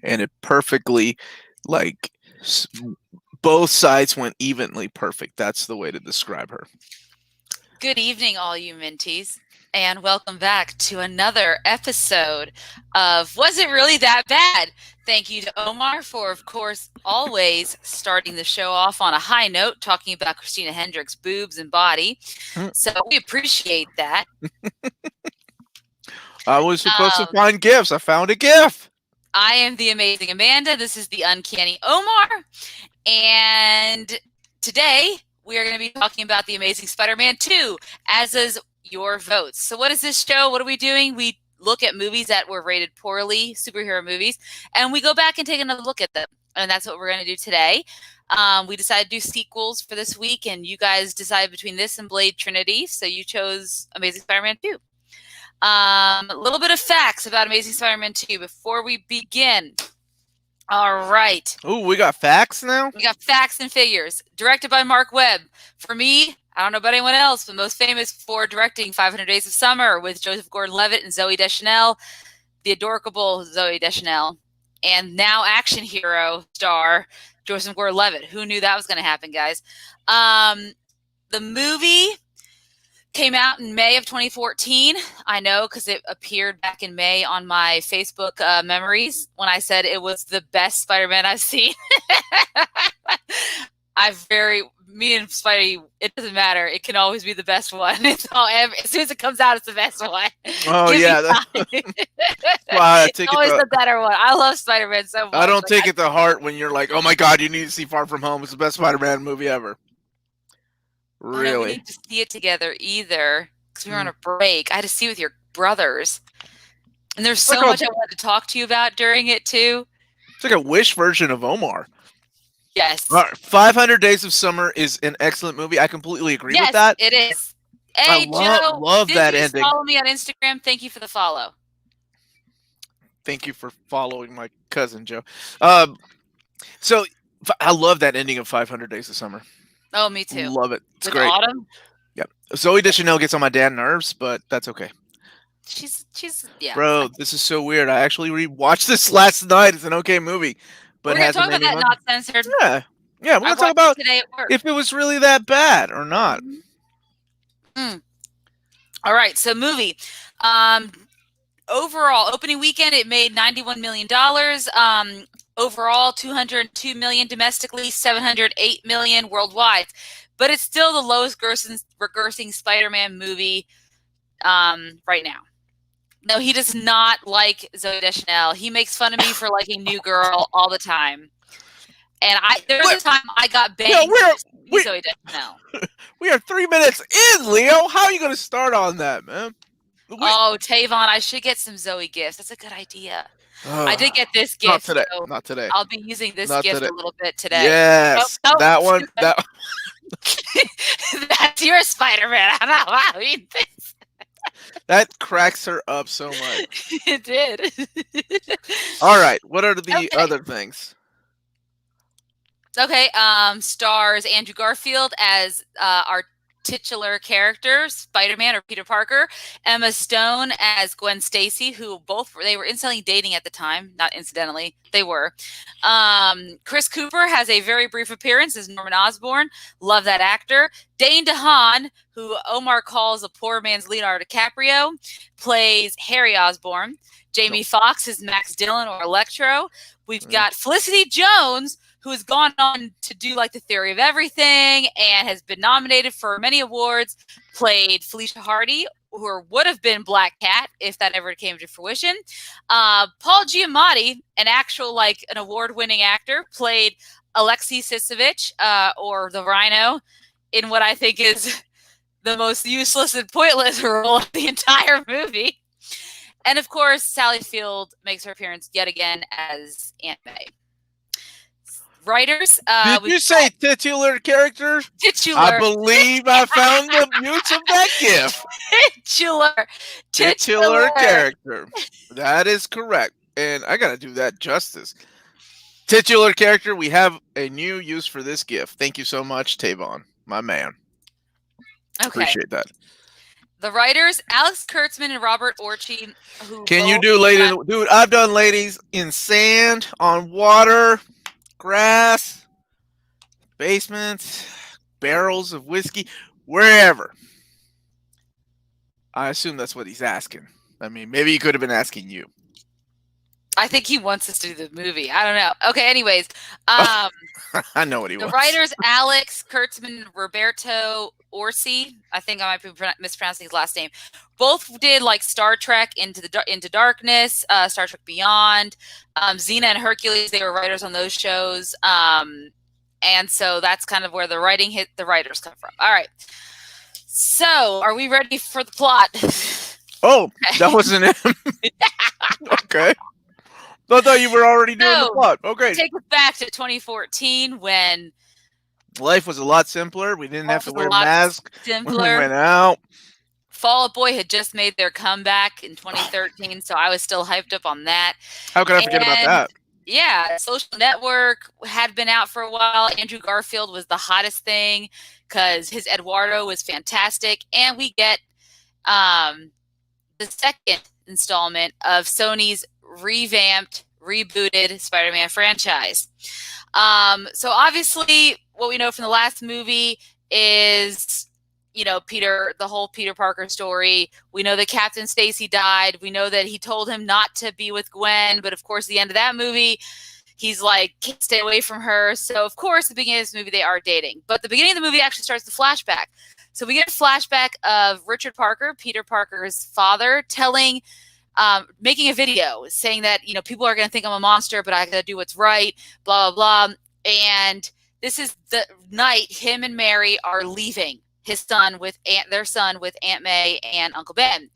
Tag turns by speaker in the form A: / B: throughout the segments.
A: and it perfectly, like, s- both sides went evenly perfect. That's the way to describe her.
B: Good evening, all you Minties, and welcome back to another episode of Was It Really That Bad? Thank you to Omar for, of course, always starting the show off on a high note, talking about Christina Hendricks' boobs and body.
A: Mm.
B: So we appreciate that.
A: I was supposed to
B: Um,
A: find gifts. I found a gift.
B: I am the amazing Amanda. This is the Uncanny Omar. And today we are going to be talking about The Amazing Spider-Man 2, as is your votes. So what is this show? What are we doing? We look at movies that were rated poorly, superhero movies, and we go back and take another look at them. And that's what we're going to do today. We decided to do sequels for this week, and you guys decided between this and Blade Trinity, so you chose Amazing Spider-Man 2. A little bit of facts about Amazing Spider-Man 2 before we begin. All right.
A: Ooh, we got facts now?
B: We got facts and figures. Directed by Mark Webb. For me, I don't know about anyone else, but most famous for directing 500 Days of Summer with Joseph Gordon-Levitt and Zooey Deschanel, the adorable Zooey Deschanel, and now action hero star Joseph Gordon-Levitt. Who knew that was going to happen, guys? The movie came out in May of 2014. I know because it appeared back in May on my Facebook memories when I said it was the best Spider-Man I've seen. Me and Spidey, it doesn't matter. It can always be the best one. As soon as it comes out, it's the best one.
A: Oh, yeah. Well,
B: It's always the better one. I love Spider-Man so much.
A: I don't take it to heart when you're like, oh my God, you need to see Far From Home. It's the best Spider-Man movie ever. Really?
B: No, we need to see it together either because we were on a break. I had to see it with your brothers. And there's so much I wanted to talk to you about during it, too.
A: It's like a Wish version of Omar.
B: Yes.
A: 500 Days of Summer is an excellent movie. I completely agree with that.
B: Yes, it is. Hey, Joe,
A: love that ending.
B: Follow me on Instagram. Thank you for the follow.
A: Thank you for following my cousin, Joe. So I love that ending of 500 Days of Summer.
B: Oh, me too.
A: Love it. It's
B: with
A: great.
B: Autumn?
A: Yep. Zooey Deschanel gets on my damn nerves, but that's okay.
B: She's yeah.
A: Bro, this is so weird. I actually rewatched this last night. It's an okay movie. But
B: we're going to talk about that not censored.
A: Yeah. Yeah, we're going to talk about if it was really that bad or not.
B: Mm-hmm. All right, so movie. Overall, opening weekend, it made $91 million. Overall, $202 million domestically, $708 million worldwide. But it's still the lowest grossing Spider-Man movie right now. No, he does not like Zooey Deschanel. He makes fun of me for liking New Girl all the time. And there was a time I got banged with Zooey Deschanel.
A: We are 3 minutes in, Leo. How are you going to start on that, man?
B: Oh, Tavon, I should get some Zoe gifts. That's a good idea. I did get this gift.
A: Not today.
B: So
A: Not today.
B: I'll be using this gift a little bit today.
A: Yes. That one.
B: That's your Spider-Man. I don't know how I mean this.
A: That cracks her up so much.
B: It did.
A: All right. What are the other things?
B: Okay. Stars Andrew Garfield as our titular character, Spider-Man or Peter Parker, Emma Stone as Gwen Stacy, who they were instantly dating at the time, not incidentally, they were. Chris Cooper has a very brief appearance as Norman Osborn. Love that actor. Dane DeHaan, who Omar calls a poor man's Leonardo DiCaprio, plays Harry Osborn. Jamie Foxx is Max Dillon or Electro. We've got Felicity Jones, who has gone on to do like The Theory of Everything and has been nominated for many awards, played Felicia Hardy, who would have been Black Cat if that ever came to fruition. Paul Giamatti, an award-winning actor, played Alexei Sisovich, or the Rhino, in what I think is the most useless and pointless role of the entire movie. And of course, Sally Field makes her appearance yet again as Aunt May. Writers.
A: Did you say titular character?
B: Titular.
A: I believe I found the use of that gift. Titular character. That is correct. And I got to do that justice. Titular character. We have a new use for this gift. Thank you so much, Tavon, my man.
B: Okay.
A: Appreciate that.
B: The writers, Alex Kurtzman and Robert Orci, who
A: Can you
B: both
A: do ladies? Dude, I've done ladies in sand, on water, grass, basements, barrels of whiskey, wherever. I assume that's what he's asking. I mean, maybe he could have been asking you.
B: I think he wants us to do the movie. I don't know. Okay, anyways.
A: I know what he
B: The
A: wants.
B: writers, Alex Kurtzman and Roberto Orci, I think I might be mispronouncing his last name, both did like Star Trek Into Darkness, Star Trek Beyond, Xena and Hercules. They were writers on those shows. And so that's kind of where the writers come from. All right. So are we ready for the plot?
A: Oh, that wasn't him. Okay. I thought you were already doing the plot. Okay.
B: Take us back to 2014 when
A: life was a lot simpler. We didn't have to wear masks when we went out.
B: Fall Out Boy had just made their comeback in 2013, so I was still hyped up on that.
A: How could I forget about that?
B: Yeah, Social Network had been out for a while. Andrew Garfield was the hottest thing because his Eduardo was fantastic. And we get the second installment of Sony's revamped, rebooted Spider-Man franchise. So obviously what we know from the last movie is, you know, the whole Peter Parker story. We know that Captain Stacy died. We know that he told him not to be with Gwen, but of course, the end of that movie, he's like, can't stay away from her. So of course, the beginning of this movie, they are dating. But the beginning of the movie actually starts the flashback. So we get a flashback of Richard Parker, Peter Parker's father, making a video saying that, you know, people are going to think I'm a monster, but I got to do what's right, blah, blah, blah. And this is the night him and Mary are leaving their son with Aunt May and Uncle Ben.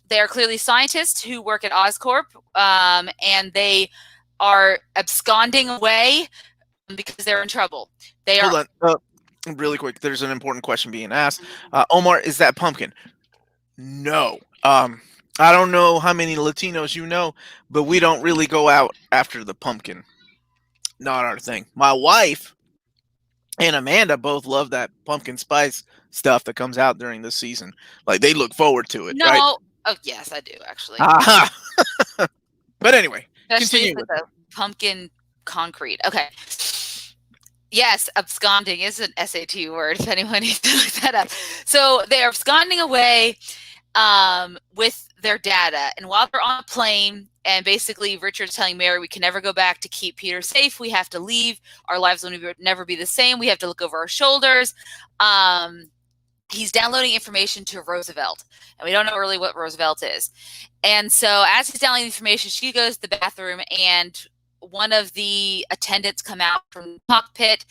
B: They are clearly scientists who work at Oscorp, and they are absconding away because they're in trouble.
A: Hold on. Really quick, there's an important question being asked. Omar, is that pumpkin? No. I don't know how many Latinos you know, but we don't really go out after the pumpkin. Not our thing. My wife and Amanda both love that pumpkin spice stuff that comes out during this season. Like, they look forward to it, right?
B: Oh, yes, I do, actually.
A: But anyway,
B: especially with the pumpkin concrete. Okay. Yes, absconding is an SAT word, if anyone needs to look that up. So they are absconding away with their data. And while they're on a plane, and basically Richard's telling Mary, we can never go back to keep Peter safe. We have to leave. Our lives will never be the same. We have to look over our shoulders. He's downloading information to Roosevelt, and we don't know really what Roosevelt is. And so as he's downloading information, she goes to the bathroom, and one of the attendants come out from the cockpit,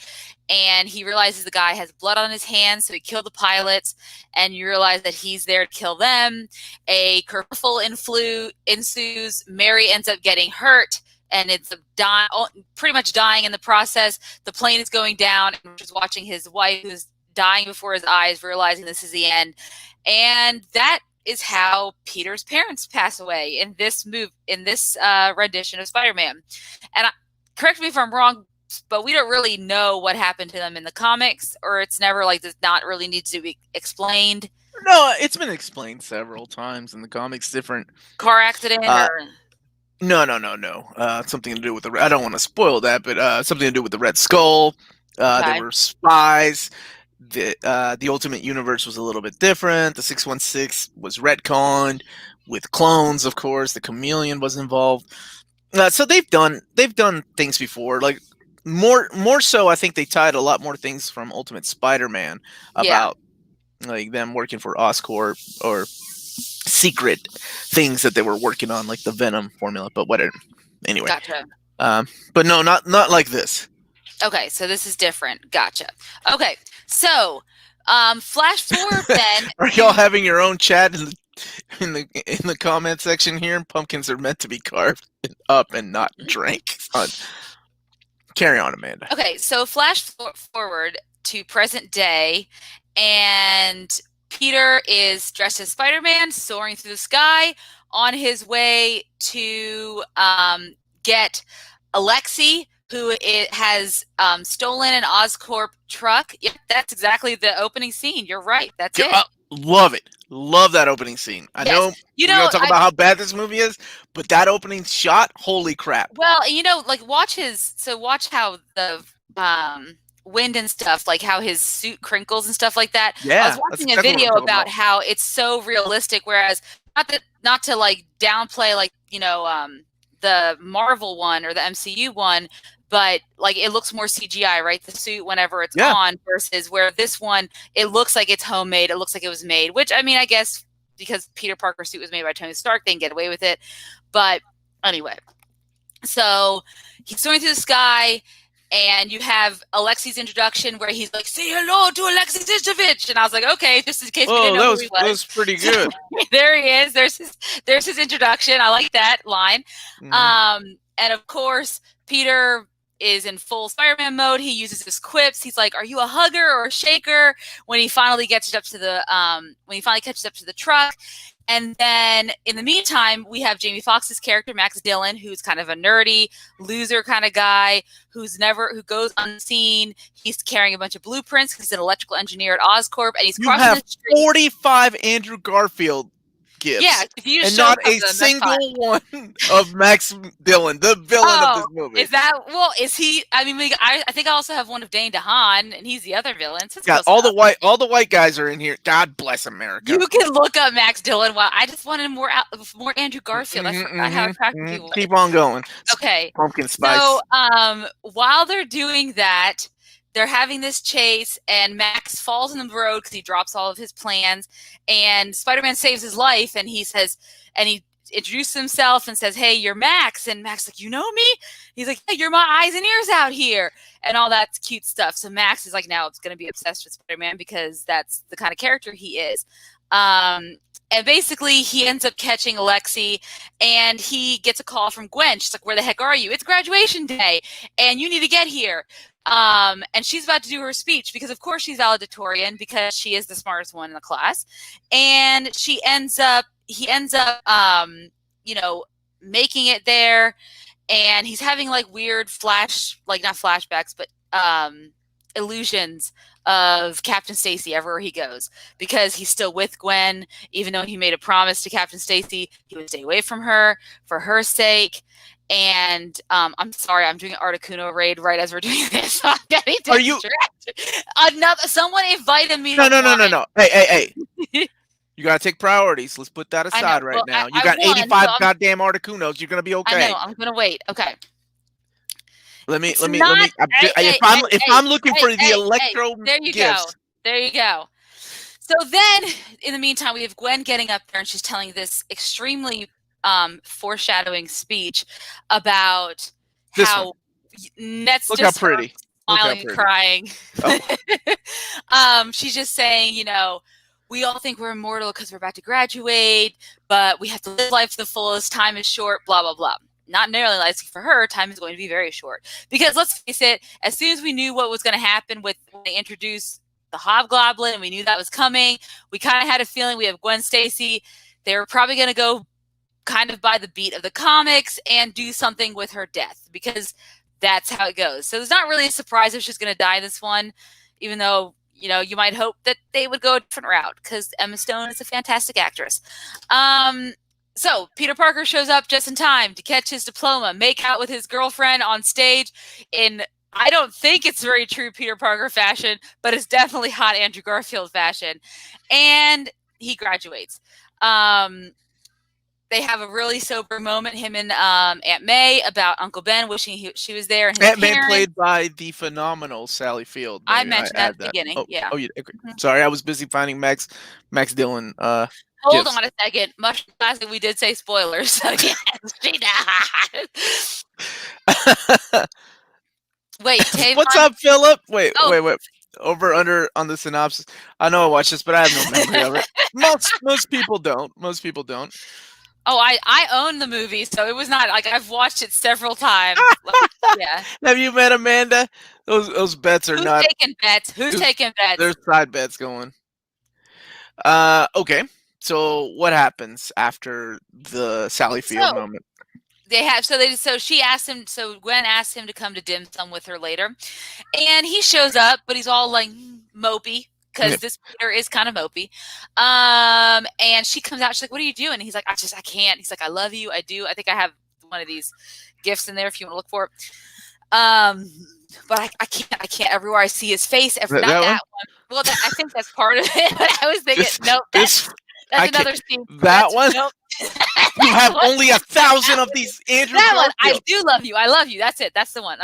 B: and he realizes the guy has blood on his hands, so he killed the pilots, and you realize that he's there to kill them. A kerfuffle ensues. Mary ends up getting hurt, and it's pretty much dying in the process. The plane is going down, and Richard's watching his wife, who's dying before his eyes, realizing this is the end. And that is how Peter's parents pass away in this rendition of Spider-Man. And correct me if I'm wrong, but we don't really know what happened to them in the comics, or it's never like does not really need to be explained.
A: No, it's been explained several times in the comics. Different
B: car accident or
A: no. Something to do with I don't want to spoil that, but something to do with the Red Skull. Okay. They were spies. The Ultimate Universe was a little bit different. The 616 was retconned with clones, of course. The Chameleon was involved. So they've done things before, like more so. I think they tied a lot more things from Ultimate Spider-Man about like them working for Oscorp or secret things that they were working on, like the Venom formula. But whatever. Anyway,
B: gotcha.
A: But no, not like this.
B: Okay, so this is different. Gotcha. Okay, so flash forward then.
A: Are y'all having your own chat in the comment section here? Pumpkins are meant to be carved up and not drank. Carry on, Amanda.
B: Okay, so flash forward to present day, and Peter is dressed as Spider-Man, soaring through the sky on his way to get Alexi, who has stolen an Oscorp truck. Yeah, that's exactly the opening scene. You're right. That's it.
A: Love it. Love that opening scene. I
B: Yes,
A: know we're gonna talk about how bad this movie is, but that opening shot, holy crap!
B: well, like watch how the wind and stuff, like how his suit crinkles and stuff like that. I was
A: Yeah, that's
B: watching a
A: exactly what I'm
B: video
A: talking
B: about
A: about.
B: how it's so realistic, whereas not to like downplay like, the Marvel one or the MCU one, but like it looks more CGI, right? The suit whenever it's
A: Yeah,
B: on versus where this one, it looks like it's homemade. It looks like it was made, which I mean, I guess because Peter Parker's suit was made by Tony Stark, they can get away with it. But anyway, so he's soaring through the sky, and you have Alexi's introduction where he's like, "Say hello to Alexei Zizovich," and I was like, "Okay," just in case we didn't
A: oh,
B: know who he
A: that
B: was.
A: was pretty
B: So
A: good.
B: there he is. There's his introduction. I like that line.
A: Hmm.
B: And of course, Peter is in full Spider-Man mode. He uses his quips. He's like, "Are you a hugger or a shaker?" When he finally gets up to the catches up to the truck. And then in the meantime, we have Jamie Foxx's character, Max Dillon, who's kind of a nerdy loser kind of guy who goes unseen. He's carrying a bunch of blueprints. He's an electrical engineer at Oscorp, and he's
A: You
B: crossing
A: have
B: the street.
A: 45 Andrew Garfield
B: Yeah,
A: gifts,
B: if you just
A: and
B: show a
A: not
B: couple
A: a
B: of them, that's fine.
A: single one of Max Dillon, the villain of
B: Oh,
A: this movie.
B: is that well? Is he? I mean, I think I also have one of Dane DeHaan, and he's the other villain. So it's
A: God,
B: close enough.
A: all the white guys are in here. God bless America.
B: You can look up Max Dillon. Well, I just wanted more Andrew Garfield. I forgot how attractive he was.
A: Keep on going.
B: Okay.
A: Pumpkin spice.
B: So, while they're doing that, they're having this chase, and Max falls in the road because he drops all of his plans. And Spider-Man saves his life, and he introduces himself and says, "Hey, you're Max." And Max is like, "You know me?" He's like, "Yeah, you're my eyes and ears out here," and all that cute stuff. So Max is like, now it's going to be obsessed with Spider-Man because that's the kind of character he is. And basically, he ends up catching Alexi, and he gets a call from Gwen. She's like, "Where the heck are you? It's graduation day, and you need to get here." And she's about to do her speech because, of course, she's valedictorian because she is the smartest one in the class. And he ends up, making it there, and he's having like weird not flashbacks, but illusions of Captain Stacy everywhere he goes because he's still with Gwen, even though he made a promise to Captain Stacy he would stay away from her for her sake. And I'm sorry, I'm doing an Articuno raid right as we're doing this. So I'm getting distracted. Someone invited me.
A: No. Hey. You gotta take priorities. Let's put that aside right now. You got 85 goddamn Articunos. You're gonna be okay.
B: I know. I'm gonna wait. Okay.
A: Let me. If I'm looking for the Electro gifts.
B: There you go. So then, in the meantime, we have Gwen getting up there, and she's telling this extremely foreshadowing speech about how Net's
A: look just how pretty,
B: smiling and crying. She's just saying, we all think we're immortal because we're about to graduate, but we have to live life to the fullest. Time is short, blah, blah, blah. Not nearly like for her, time is going to be very short. Because let's face it, as soon as we knew what was going to happen when they introduced the Hobgoblin and we knew that was coming, we kind of had a feeling we have Gwen Stacy. They were probably going to go kind of by the beat of the comics and do something with her death because that's how it goes. So it's not really a surprise if she's going to die this one, even though you might hope that they would go a different route because Emma Stone is a fantastic actress. So Peter Parker shows up just in time to catch his diploma, make out with his girlfriend on stage in, I don't think it's very true Peter Parker fashion, but it's definitely hot Andrew Garfield fashion. And he graduates. They have a really sober moment, him and Aunt May, about Uncle Ben wishing she was there. And
A: Aunt May played by the phenomenal Sally Field.
B: I mentioned that at the beginning. Yeah.
A: Oh, yeah. Okay. Sorry, I was busy finding Max Dillon.
B: Hold on a second. Much classic, we did say spoilers. So yes, she died. Wait, Tavon?
A: What's up, Philip? Wait. Over under on the synopsis. I know I watched this, but I have no memory of it. Most people don't.
B: Oh, I own the movie, so it was not like I've watched it several times. Yeah.
A: Have you met Amanda? Those bets are not.
B: Who's taking bets?
A: There's side bets going. Okay. So what happens after the Sally Field moment?
B: She asked him. So Gwen asked him to come to dim sum with her later, and he shows up, but he's all like mopey, because this Peter is kind of mopey. And she comes out, she's like, what are you doing? And he's like, I can't. He's like, I love you. I do. I think I have one of these gifts in there if you want to look for it. But I can't. Everywhere I see his face, not that one. Well, I think that's part of it. But I was thinking, nope, that's another scene.
A: That one? Nope. You have only 1,000 of these, Andrew.
B: That one, I do love you. I love you. That's it. That's the one.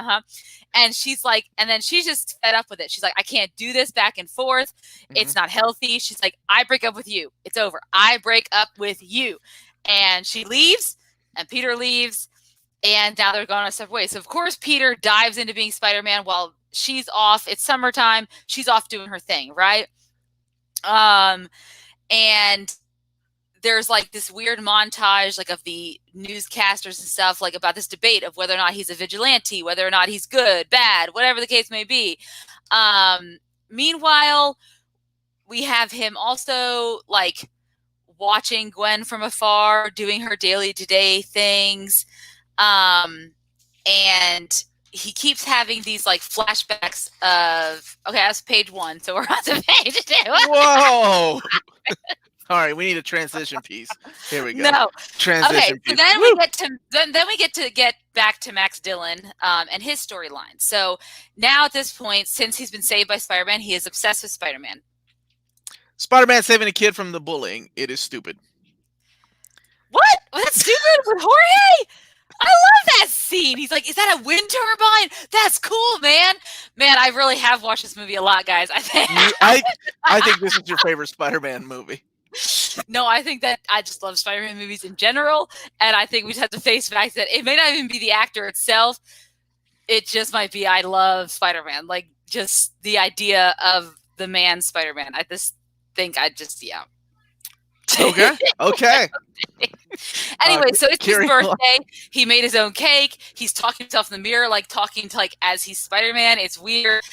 B: And she's like, and then she's just fed up with it. She's like, I can't do this back and forth. It's not healthy. She's like, I break up with you. It's over. I break up with you. And she leaves, and Peter leaves, and now they're going on separate ways. So, of course, Peter dives into being Spider-Man while she's off. It's summertime. She's off doing her thing, right? And there's like this weird montage like of the newscasters and stuff like about this debate of whether or not he's a vigilante, whether or not he's good, bad, whatever the case may be. Meanwhile, we have him also like watching Gwen from afar, doing her daily to-day things. And he keeps having these like flashbacks of, okay, that's page 1. So we're on to page 2.
A: Whoa. All right, we need a transition piece. Here we go.
B: No
A: transition
B: piece. So then we get to get back to Max Dillon and his storyline. So now at this point, since he's been saved by Spider-Man, he is obsessed with Spider-Man.
A: Spider-Man saving a kid from the bullying. It is stupid.
B: What? Was that stupid with Jorge? I love that scene. He's like, is that a wind turbine? That's cool, man. Man, I really have watched this movie a lot, guys. I
A: think this is your favorite Spider-Man movie.
B: No, I think that I just love Spider-Man movies in general, and I think we just have to face the fact that it may not even be the actor itself. It just might be I love Spider-Man, like just the idea of the man Spider-Man. I just think yeah.
A: Okay.
B: Anyway, so it's his birthday. He made his own cake. He's talking to himself in the mirror, like talking to like as he's Spider-Man. It's weird.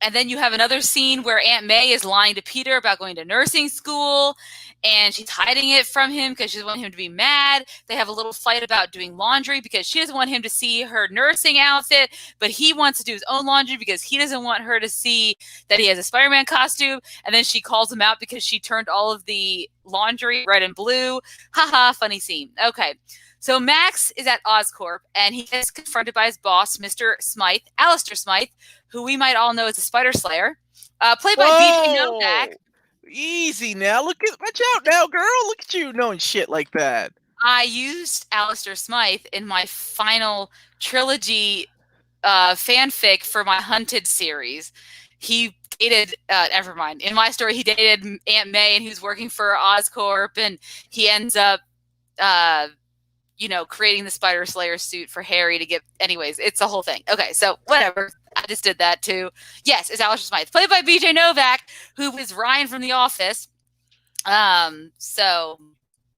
B: And then you have another scene where Aunt May is lying to Peter about going to nursing school, and she's hiding it from him because she doesn't want him to be mad. They have a little fight about doing laundry because she doesn't want him to see her nursing outfit, but he wants to do his own laundry because he doesn't want her to see that he has a Spider-Man costume. And then she calls him out because she turned all of the laundry red and blue. Haha, funny scene. Okay. So Max is at Oscorp, and he gets confronted by his boss, Mr. Smythe, Alistair Smythe, who we might all know as the Spider Slayer, played by BJ Novak.
A: Easy now. Watch out now, girl. Look at you knowing shit like that.
B: I used Alistair Smythe in my final trilogy fanfic for my Hunted series. He dated, never mind. In my story, he dated Aunt May, and he was working for Oscorp, and he ends up creating the Spider Slayer suit for Harry to get. Anyways, it's a whole thing. Okay, so whatever. I just did that too. Yes, it's Alistair Smythe, played by BJ Novak, who is Ryan from The Office. So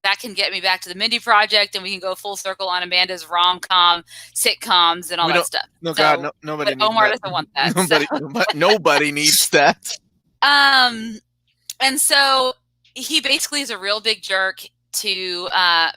B: that can get me back to the Mindy Project, and we can go full circle on Amanda's rom-com sitcoms and all that stuff.
A: Nobody.
B: But Omar doesn't want that.
A: Nobody needs that.
B: And so he basically is a real big jerk to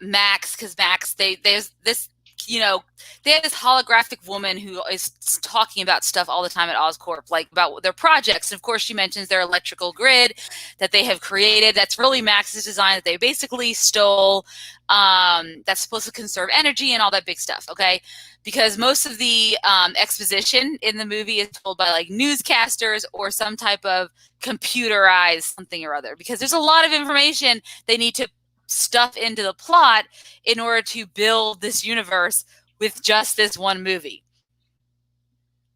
B: Max, because Max, there's this, they have this holographic woman who is talking about stuff all the time at Oscorp, like about their projects. And of course, she mentions their electrical grid that they have created. That's really Max's design that they basically stole. That's supposed to conserve energy and all that big stuff. Okay. Because most of the exposition in the movie is told by like newscasters or some type of computerized something or other, because there's a lot of information they need to stuff into the plot in order to build this universe with just this one movie.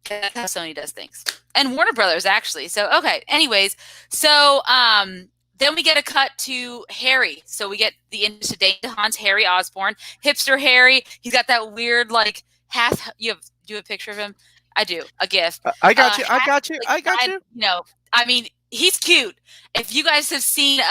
B: That's how Sony does things. And Warner Brothers, actually. So, okay. Anyways, so then we get a cut to Harry. So we get the into Dane DeHaan's Harry Osborn. Hipster Harry. He's got that weird, like, half... Do you have a picture of him? I do. A GIF.
A: I got you. I got you.
B: I mean, he's cute. If you guys have seen...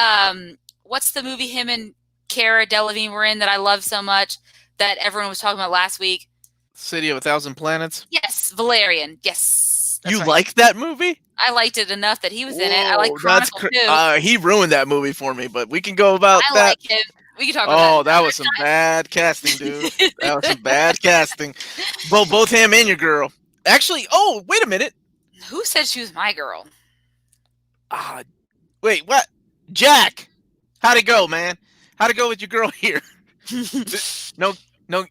B: what's the movie him and Cara Delevingne were in that I love so much that everyone was talking about last week?
A: City of a Thousand Planets?
B: Yes, Valerian. Yes.
A: You liked that movie?
B: I liked it enough that he was in it. I like Chronicle too.
A: He ruined that movie for me, but we can go about that.
B: I like him. We can talk about that.
A: Oh, that was some bad casting, dude. That was some bad casting. Both him and your girl. Actually, wait a minute.
B: Who said she was my girl?
A: Ah, wait, what? Jack, how'd it go, man? How'd it go with your girl here? No, no,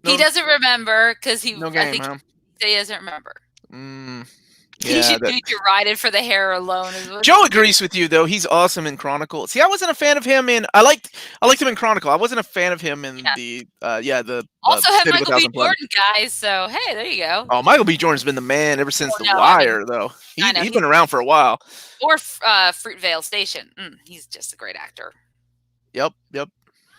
B: He
A: no,
B: doesn't remember because
A: no
B: I
A: game,
B: think
A: huh?
B: he doesn't remember.
A: Mm,
B: He
A: yeah,
B: should
A: that
B: do Derided for the hair alone. Is what
A: Joe agrees with you though. He's awesome in Chronicle. See, I wasn't a fan of him in. I liked him in Chronicle. I wasn't a fan of him in
B: yeah.
A: the
B: Also had
A: City of a
B: Michael B.
A: Thousand Planets.
B: Jordan, guys. So hey, there you go.
A: Oh, Michael B. Jordan's been the man ever since
B: Oh
A: The
B: no, I mean,
A: Wire, though.
B: I
A: He
B: know
A: he's
B: he's
A: been around for a while.
B: or Fruitvale Station. He's just a great actor.
A: Yep, yep.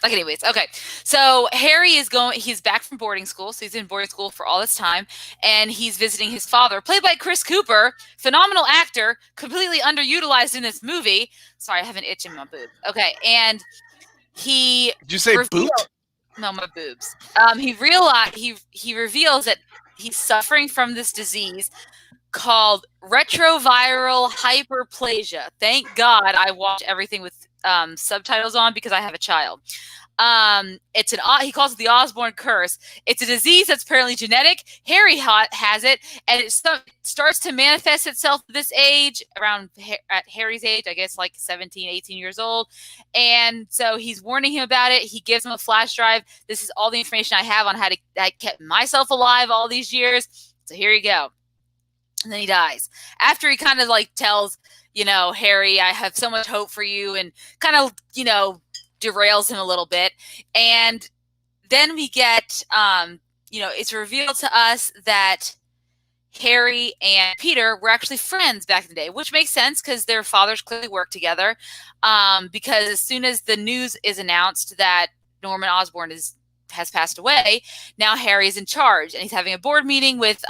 B: Like, anyways, okay. So Harry is going. He's back from boarding school, so he's in boarding school for all this time, and he's visiting his father, played by Chris Cooper, phenomenal actor, completely underutilized in this movie. Sorry, I have an itch in my boob. Okay, and he
A: Did you say boot?
B: No, my boobs. He reveals that he's suffering from this disease called retroviral hyperplasia. Thank God I watch everything with subtitles on because I have a child. He calls it the Osborne curse. It's a disease that's apparently genetic. Harry has it, and it starts to manifest itself at this age, at Harry's age, I guess like 17, 18 years old. And so he's warning him about it. He gives him a flash drive. This is all the information I have on how I kept myself alive all these years. So here you go. And then he dies. After he kind of like tells, Harry, I have so much hope for you, and kind of, derails him a little bit. And then we get, it's revealed to us that Harry and Peter were actually friends back in the day, which makes sense because their fathers clearly worked together. Because as soon as the news is announced that Norman Osborn has passed away, now Harry is in charge, and he's having a board meeting with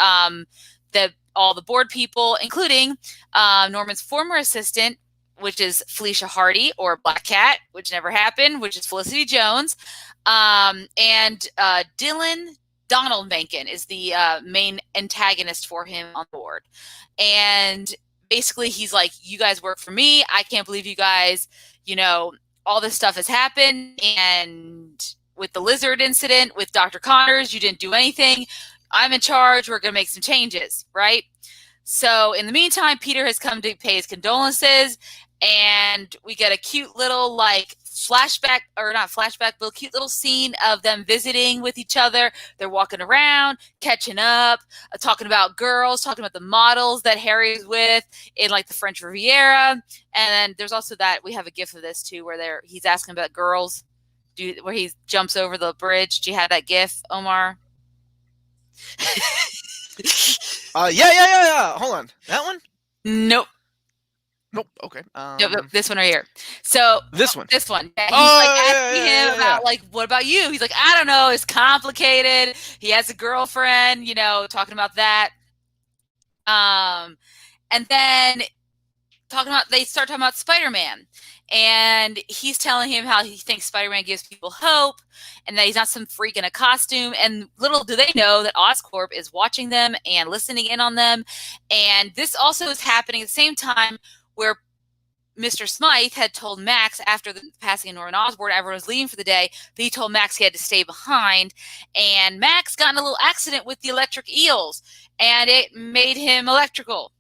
B: all the board people, including Norman's former assistant, which is Felicia Hardy, or Black Cat, which never happened, which is Felicity Jones, and Dillon. Donald Mencken is the main antagonist for him on board. And basically he's like, you guys work for me. I can't believe you guys, all this stuff has happened. And with the lizard incident with Dr. Connors, you didn't do anything. I'm in charge. We're going to make some changes, right? So in the meantime, Peter has come to pay his condolences, and we get a cute little flashback, or not flashback, but a cute little scene of them visiting with each other. They're walking around, catching up, talking about girls, talking about the models that Harry's with in the French Riviera. And then there's also that we have a gif of this too, where he's asking about girls, where he jumps over the bridge. Do you have that gif, Omar?
A: Yeah. Hold on. That one?
B: Nope.
A: Nope. Okay.
B: Nope, this one right here. So
A: this one.
B: Yeah, he's asking him about what about you? He's like, I don't know. It's complicated. He has a girlfriend. Talking about that. And then they start talking about Spider-Man, and he's telling him how he thinks Spider-Man gives people hope, and that he's not some freak in a costume. And little do they know that Oscorp is watching them and listening in on them. And this also is happening at the same time where Mr. Smythe had told Max, after the passing of Norman Osborn, everyone was leaving for the day, but he told Max he had to stay behind. And Max got in a little accident with the electric eels, and it made him electrical.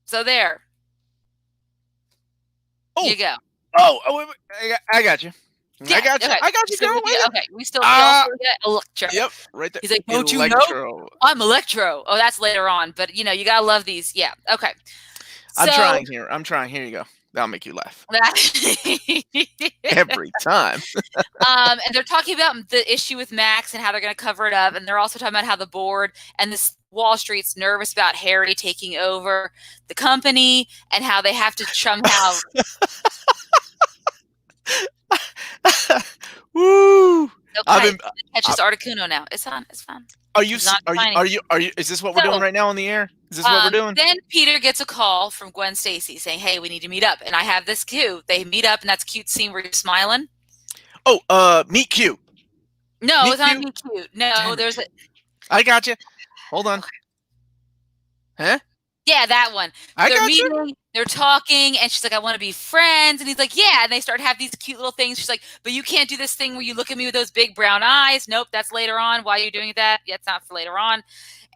B: So there.
A: Oh,
B: you go.
A: Oh, I got you.
B: Yeah,
A: I got you.
B: Okay.
A: I got you, girl.
B: Okay, we still get Electro.
A: Yep, right there.
B: He's like, don't
A: Electro.
B: you know? I'm Electro. Oh, that's later on, but you gotta love these. Yeah. Okay.
A: I'm trying here. Here you go. That'll make you laugh. Every time.
B: And they're talking about the issue with Max and how they're going to cover it up. And they're also talking about how the board and this Wall Street's nervous about Harry taking over the company, and how they have to somehow.
A: Woo!
B: Okay. Catch this Articuno now. It's on. It's fun.
A: Are you? Is this what we're doing right now on the air? Is this what we're doing?
B: Then Peter gets a call from Gwen Stacy saying, "Hey, we need to meet up." And I have this cue. They meet up, and that's a cute scene where you're smiling.
A: Oh, meet cute.
B: No, it's not meet cute. No, there's a.
A: I got you. Hold on.
B: Okay.
A: Huh?
B: Yeah, that one.
A: I
B: They're
A: got you.
B: meeting, they're talking, and she's like, I want to be friends. And he's like, yeah. And they start to have these cute little things. She's like, but you can't do this thing where you look at me with those big brown eyes. Nope, that's later on. Why are you doing that? Yeah, it's not for later on.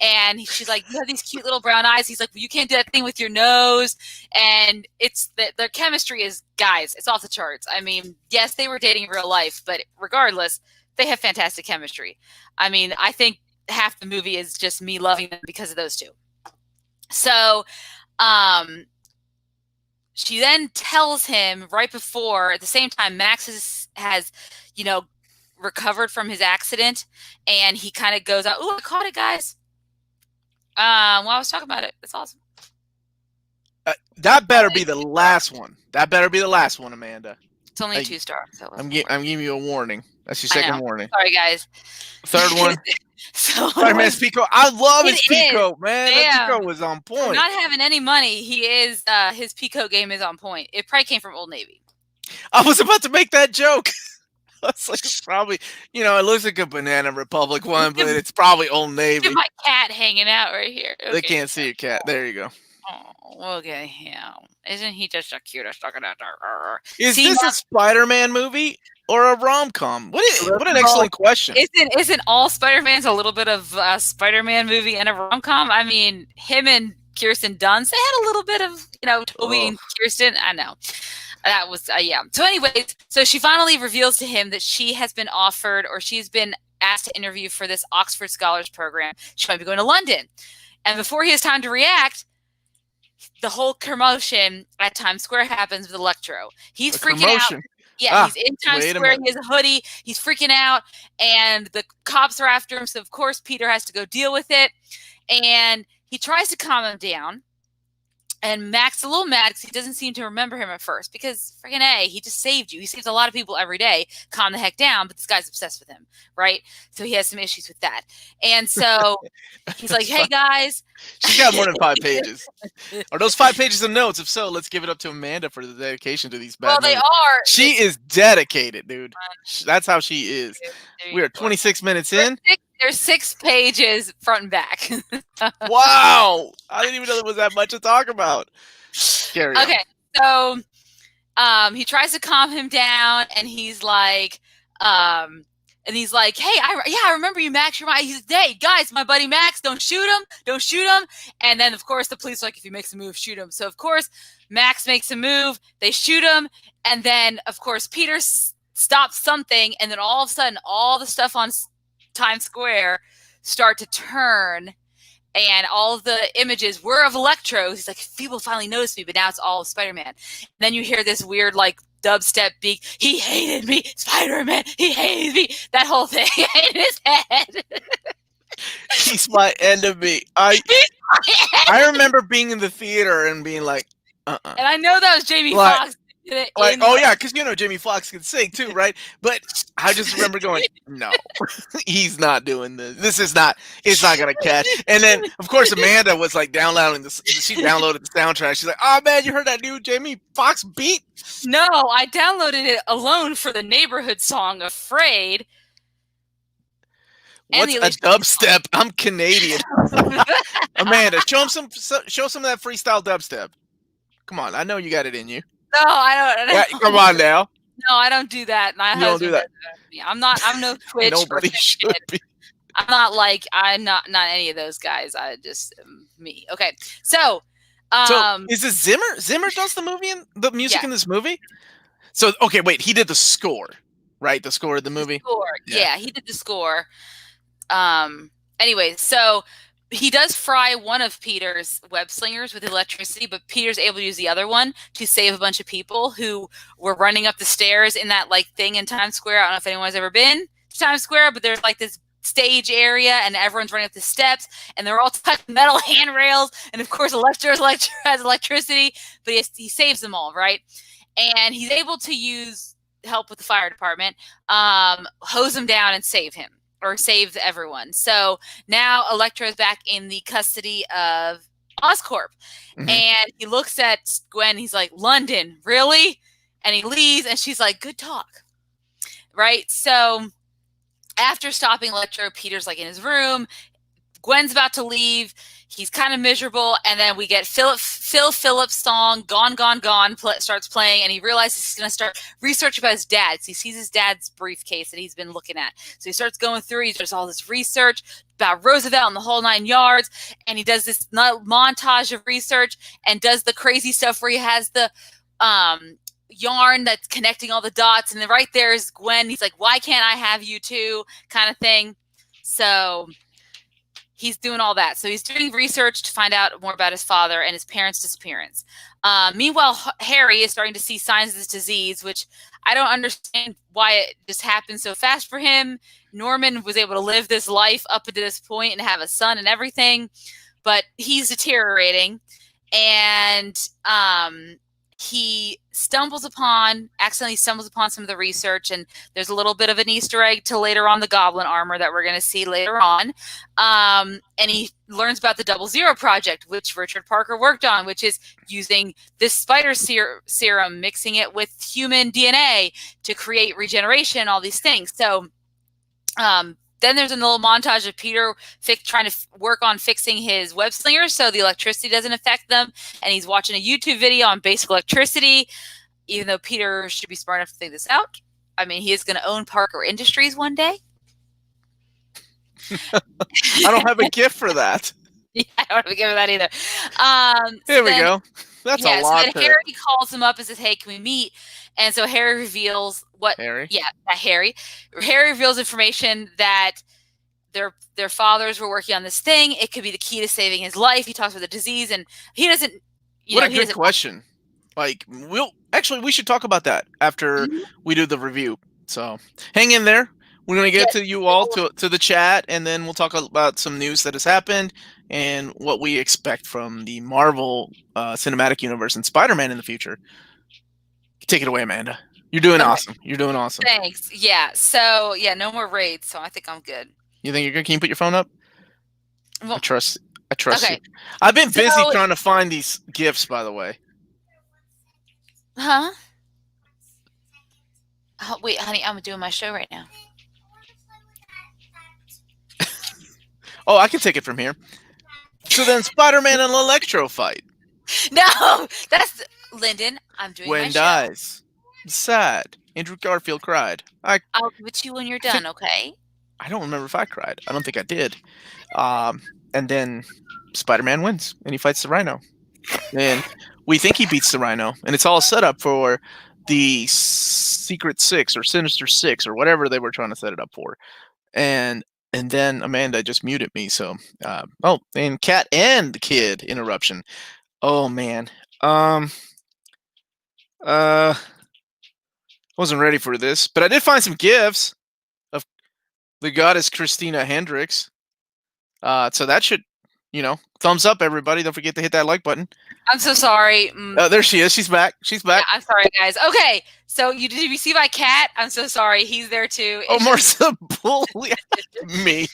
B: And she's like, you have these cute little brown eyes. He's like, well, you can't do that thing with your nose. And it's their chemistry is, guys, it's off the charts. I mean, yes, they were dating in real life, but regardless, they have fantastic chemistry. I mean, I think half the movie is just me loving them because of those two. So she then tells him right before, at the same time, Max has recovered from his accident, and he kind of goes out. Oh, I caught it, guys. While I was talking about it, that's awesome.
A: That better be the last one. That better be the last one, Amanda.
B: It's only 2 stars. So
A: I'm giving you a warning. That's your second warning.
B: Sorry, guys.
A: Third one. Spider-Man's Pico. I love his Pico, man. That Pico was on point.
B: Not having any money, he is. His Pico game is on point. It probably came from Old Navy.
A: I was about to make that joke. It's like it's probably, it looks like a Banana Republic one, but it's probably Old Navy.
B: Look at my cat hanging out right here. Okay.
A: They can't see your cat. There you go.
B: Oh, okay. Yeah. Isn't he just the cutest?
A: Is this a Spider-Man movie or a rom-com? What an excellent question.
B: Isn't all Spider-Mans a little bit of a Spider-Man movie and a rom-com? I mean, him and Kirsten Dunst, they had a little bit of, Toby and Kirsten. I know. That was, yeah. So anyways, so she finally reveals to him that she has been offered, or she's been asked to interview for this Oxford Scholars Program. She might be going to London. And before he has time to react, the whole commotion at Times Square happens with Electro. He's freaking out. Yeah, he's in Times Square. He has a hoodie. He's freaking out. And the cops are after him. So, of course, Peter has to go deal with it. And he tries to calm him down. And Max is a little mad because he doesn't seem to remember him at first. Because, freaking A, he just saved you. He saves a lot of people every day. Calm the heck down. But this guy's obsessed with him, right? So he has some issues with that. And so he's like, hey, guys.
A: She's got more than 5 pages. Are those 5 pages of notes? If so, let's give it up to Amanda for the dedication to these bad movies.
B: They are.
A: She is dedicated, dude. That's how she is. We are 26 minutes in.
B: There's 6 pages front and back.
A: Wow. I didn't even know there was that much to talk about. Carry on.
B: Okay, so he tries to calm him down, and he's like, hey, I remember you, Max. He's hey, guys, my buddy Max, don't shoot him. And then, of course, the police are like, if he makes a move, shoot him. So, of course, Max makes a move. They shoot him. And then, of course, Peter stops something. And then all of a sudden, all the stuff on Times Square start to turn. And all of the images were of Electro. He's like, people finally noticed me, but now it's all of Spider-Man. And then you hear this weird, like, dubstep beat. He hated me, Spider-Man. He hated me. That whole thing in his head.
A: He's my enemy. I remember being in the theater and being like,
B: And I know that was Jamie Foxx.
A: Because Jamie Foxx can sing too, right? But I just remember going, no, he's not doing this. It's not gonna catch. And then, of course, Amanda was like downloading this. She downloaded the soundtrack. She's like, oh man, you heard that new Jamie Foxx beat?
B: No, I downloaded it alone for the neighborhood song "Afraid."
A: What's a dubstep? I'm Canadian. Amanda, show some of that freestyle dubstep. Come on, I know you got it in you.
B: No, I don't.
A: Yeah, come on now.
B: No, I don't do that.
A: You don't do that.
B: I'm no Twitch.
A: Nobody should be.
B: I'm not any of those guys. I just me. Okay, so
A: is it Zimmer? Zimmer does the music in this movie. So okay, wait, he did the score, right? The score of the movie.
B: Yeah, he did the score. Anyway, so he does fry one of Peter's web slingers with electricity, but Peter's able to use the other one to save a bunch of people who were running up the stairs in that like thing in Times Square. I don't know if anyone's ever been to Times Square, but there's like this stage area and everyone's running up the steps and they're all touching metal handrails. And of course, Electro has electricity, but he saves them all, right? And he's able to use help with the fire department, hose him down and save him. Or save everyone. So now Electro is back in the custody of Oscorp. Mm-hmm. And he looks at Gwen. He's like, London, really? And he leaves. And she's like, good talk. Right? So after stopping Electro, Peter's like in his room. Gwen's about to leave. He's kind of miserable, and then we get Phil Phillips' song "Gone, Gone, Gone" starts playing, and he realizes he's going to start research about his dad. So he sees his dad's briefcase that he's been looking at. So he starts going through. He does all this research about Roosevelt and the whole 9 yards, and he does this montage of research and does the crazy stuff where he has the yarn that's connecting all the dots, and then right there is Gwen. He's like, "Why can't I have you too?" kind of thing. So he's doing all that. So he's doing research to find out more about his father and his parents' disappearance. Meanwhile, Harry is starting to see signs of this disease, which I don't understand why it just happened so fast for him. Norman was able to live this life up to this point and have a son and everything, but he's deteriorating. And he accidentally stumbles upon some of the research, and there's a little bit of an Easter egg to later on the goblin armor that we're going to see later on. And he learns about the 00 project, which Richard Parker worked on, which is using this spider serum, mixing it with human DNA to create regeneration, all these things. So then there's a little montage of Peter trying to work on fixing his web slingers so the electricity doesn't affect them. And he's watching a YouTube video on basic electricity, even though Peter should be smart enough to think this out. I mean, he is going to own Parker Industries one day.
A: I don't have a gift for that.
B: Yeah, I don't have a gift for that either.
A: Here we go. That's a lot.
B: So then Harry calls him up and says, "Hey, can we meet?" And so Harry reveals Harry reveals information that their fathers were working on this thing. It could be the key to saving his life. He talks about the disease, and he doesn't.
A: What a good question. Like, we should talk about that after we do the review. So hang in there. We're going to get to you all to the chat, and then we'll talk about some news that has happened and what we expect from the Marvel Cinematic Universe and Spider-Man in the future. Take it away, Amanda. You're doing awesome. You're doing awesome.
B: Thanks. Yeah. So, no more raids, so I think I'm good.
A: You think you're good? Can you put your phone up? Well, I trust you.
B: I've
A: been busy trying to find these gifts, by the way.
B: Huh? Oh, wait, honey, I'm doing my show right now.
A: Oh, I can take it from here. So then Spider-Man and Electro fight.
B: No, that's Lyndon. I'm doing my show.
A: Gwen dies. Sad. Andrew Garfield cried.
B: I'll give it to you when you're done, okay?
A: I don't remember if I cried. I don't think I did. And then Spider-Man wins, and he fights the Rhino. And we think he beats the Rhino, and it's all set up for the Secret Six or Sinister Six or whatever they were trying to set it up for. And then Amanda just muted me. So, and Cat and the Kid interruption. Oh man. Wasn't ready for this, but I did find some gifts of the goddess Christina Hendricks. So that should, thumbs up, everybody. Don't forget to hit that like button.
B: I'm so sorry.
A: Oh, there she is. She's back. Yeah,
B: I'm sorry, guys. Okay, so did you see my cat? I'm so sorry. He's there too.
A: Omar's a bully. Me.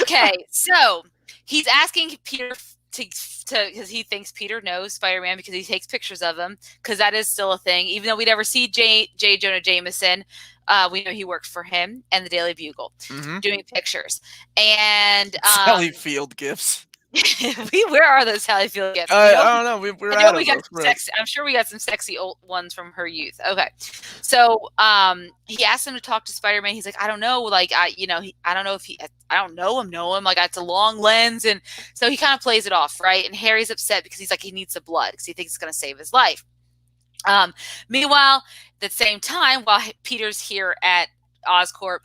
B: Okay, so he's asking Peter because he thinks Peter knows Spider-Man because he takes pictures of him, because that is still a thing. Even though we never see J. Jonah Jameson, we know he worked for him and the Daily Bugle doing pictures. And
A: Sally Field gifts.
B: Where are those Sally Field gifts?
A: I don't know. We're out of those.
B: I'm sure we got some sexy old ones from her youth. Okay, so he asked him to talk to Spider-Man. He's like, I don't know. Like, I don't know if I don't know him. Like, it's a long lens, and so he kind of plays it off, right? And Harry's upset because he's like, he needs the blood because he thinks it's going to save his life. Meanwhile, at the same time, while Peter's here at Oscorp,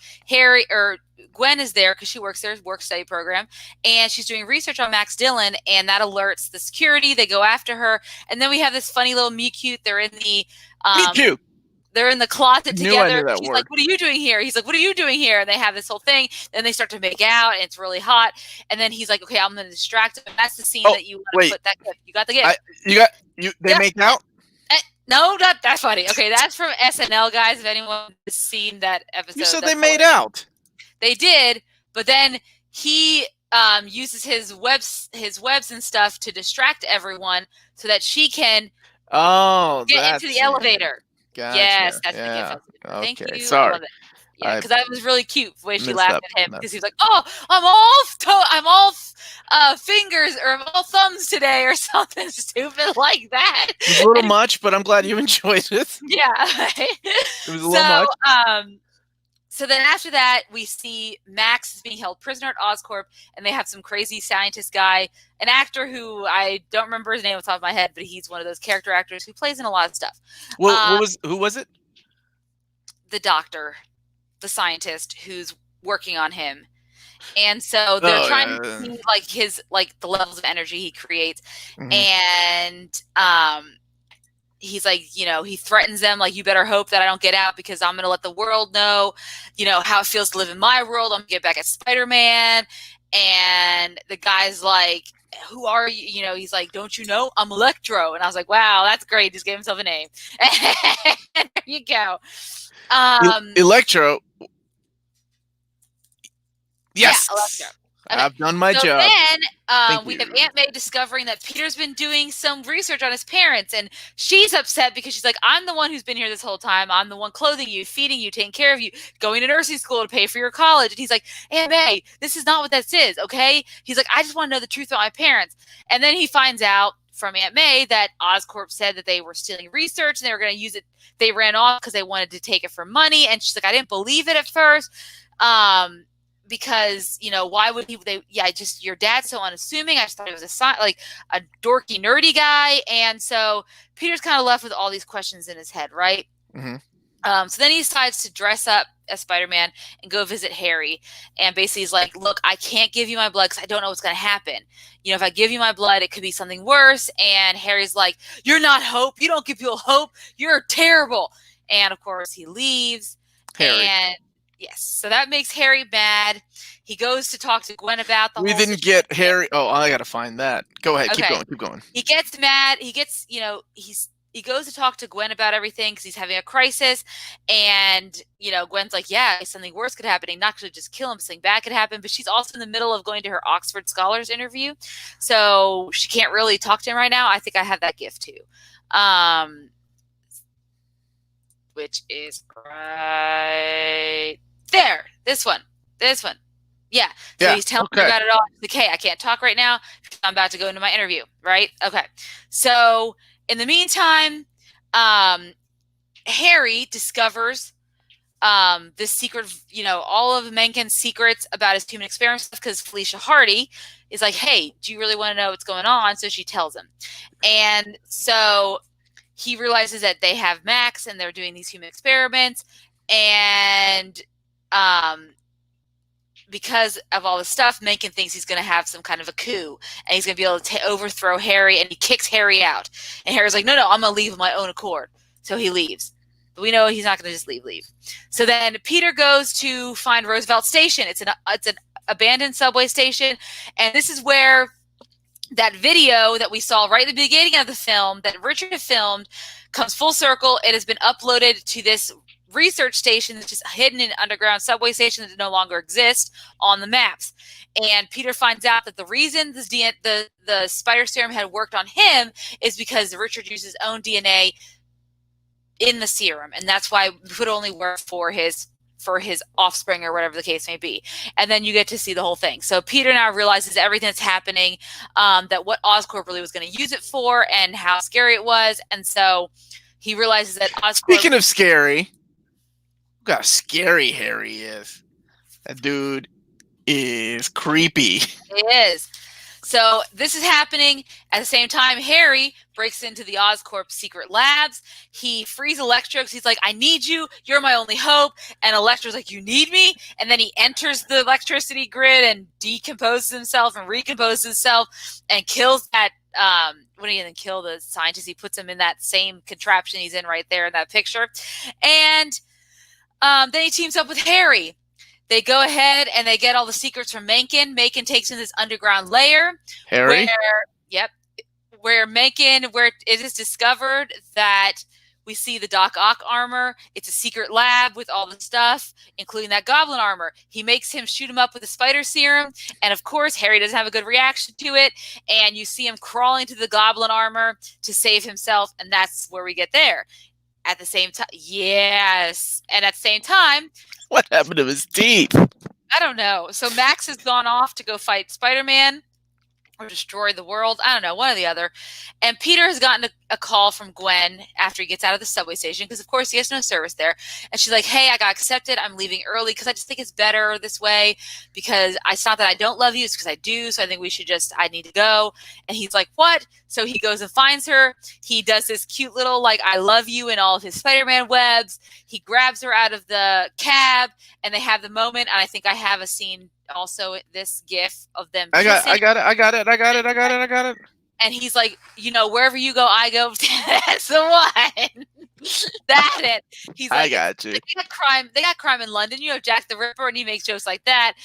B: Gwen is there because she works there, work study program, and she's doing research on Max Dillon, and that alerts the security. They go after her, and then we have this funny little meet-cute. They're in the
A: meet-cute.
B: They're in the closet together.
A: She's
B: like, "What are you doing here?" He's like, "What are you doing here?" And they have this whole thing. Then they start to make out, and it's really hot. And then he's like, "Okay, I'm going to distract him." And that's the scene that you want to put that gift. You got the gift.
A: They make out.
B: No, that's funny. Okay, that's from SNL, guys. If anyone has seen that episode,
A: you said they made out.
B: They did, but then he uses his webs and stuff to distract everyone so that she can get into the elevator.
A: Gotcha.
B: Yes, that's the gift.
A: Okay,
B: Thank you.
A: Sorry.
B: Yeah, because that was really cute the way she
A: Messed
B: laughed
A: up.
B: at him because he was like, "Oh, I'm all fingers or I'm all thumbs today," or something stupid like that.
A: It was a little much, but I'm glad you enjoyed it.
B: Yeah.
A: It was a little much.
B: So then after that, we see Max is being held prisoner at Oscorp, and they have some crazy scientist guy, an actor who I don't remember his name off the top of my head, but he's one of those character actors who plays in a lot of stuff.
A: Who was it?
B: The doctor, the scientist who's working on him. And so they're trying to see the levels of energy he creates. Mm-hmm. And he's like, he threatens them, like, you better hope that I don't get out because I'm going to let the world know, how it feels to live in my world. I'm going to get back at Spider-Man. And the guy's like, who are you? He's like, don't you know? I'm Electro. And I was like, wow, that's great. Just gave himself a name. There you go.
A: Electro. Yes.
B: Yeah, Electro. Okay.
A: I've done my job.
B: Then we have Aunt May discovering that Peter's been doing some research on his parents, and she's upset because she's like, I'm the one who's been here this whole time. I'm the one clothing you, feeding you, taking care of you, going to nursing school to pay for your college. And he's like, Aunt May, this is not what this is, okay? He's like, I just want to know the truth about my parents. And then he finds out from Aunt May that Oscorp said that they were stealing research and they were going to use it. They ran off because they wanted to take it for money. And she's like, I didn't believe it at first. Because, why would your dad's so unassuming. I just thought he was a dorky, nerdy guy. And so Peter's kind of left with all these questions in his head, right? Mm-hmm. So then he decides to dress up as Spider-Man and go visit Harry. And basically he's like, look, I can't give you my blood because I don't know what's going to happen. If I give you my blood, it could be something worse. And Harry's like, you're not Hope. You don't give people hope. You're terrible. And of course he leaves.
A: Harry.
B: And yes, so that makes Harry mad. He goes to talk to Gwen about the whole
A: situation. Get Harry. Oh, I gotta find that. Go ahead, okay. Keep going.
B: He gets mad. He gets, he goes to talk to Gwen about everything because he's having a crisis. And, Gwen's like, yeah, something worse could happen. He's not going to just kill him. Something bad could happen. But she's also in the middle of going to her Oxford Scholars interview. So she can't really talk to him right now. I think I have that gift too. Which is right there. This one. Yeah. So he's telling me about it all. Like, hey, I can't talk right now because I'm about to go into my interview. Right. Okay. So in the meantime, Harry discovers this secret, all of Mencken's secrets about his human experiments because Felicia Hardy is like, hey, do you really want to know what's going on? So she tells him. And so he realizes that they have Max and they're doing these human experiments. And because of all this stuff, Mencken thinks he's going to have some kind of a coup and he's going to be able to overthrow Harry, and he kicks Harry out. And Harry's like, no, I'm going to leave of my own accord. So he leaves. But we know he's not going to just leave. So then Peter goes to find Roosevelt Station. It's an abandoned subway station. And this is where that video that we saw right at the beginning of the film that Richard filmed comes full circle. It has been uploaded to this research station that's just hidden in an underground subway station that no longer exists on the maps. And Peter finds out that the reason the spider serum had worked on him is because Richard used his own DNA in the serum, and that's why it would only work for his offspring or whatever the case may be. And then you get to see the whole thing. So Peter now realizes everything that's happening, that what Oscorp really was going to use it for and how scary it was. And so he realizes that Oscorp...
A: Speaking of scary, look how scary Harry is. That dude is creepy.
B: It is. So this is happening at the same time. Harry breaks into the Oscorp secret labs. He frees Electro because he's like, I need you. You're my only hope. And Electro's like, you need me? And then he enters the electricity grid and decomposes himself and recomposes himself and kills that. When he didn't kill the scientist, he puts him in that same contraption he's in right there in that picture. And then he teams up with Harry. They go ahead and they get all the secrets from Mencken. Mencken takes him to this underground lair.
A: Harry?
B: Where it is discovered that we see the Doc Ock armor. It's a secret lab with all the stuff, including that goblin armor. He makes him shoot him up with a spider serum. And of course, Harry doesn't have a good reaction to it. And you see him crawling to the goblin armor to save himself. And that's where we get there. At the same time, yes. And at the same time,
A: What happened to his teeth?
B: I don't know. So Max has gone off to go fight Spider-Man or destroy the world. I don't know, one or the other. And Peter has gotten a call from Gwen after he gets out of the subway station because, of course, he has no service there. And she's like, hey, I got accepted. I'm leaving early because I just think it's better this way because it's not that I don't love you. It's because I do. So I think I need to go. And he's like, what? So he goes and finds her. He does this cute little, like, I love you in all of his Spider-Man webs. He grabs her out of the cab and they have the moment. And I think I have a scene also this gif of them kissing.
A: I got it.
B: And he's like, wherever you go, I go. That's the one. That's it. He's like,
A: I got you.
B: They got crime in London. Jack the Ripper, and he makes jokes like that.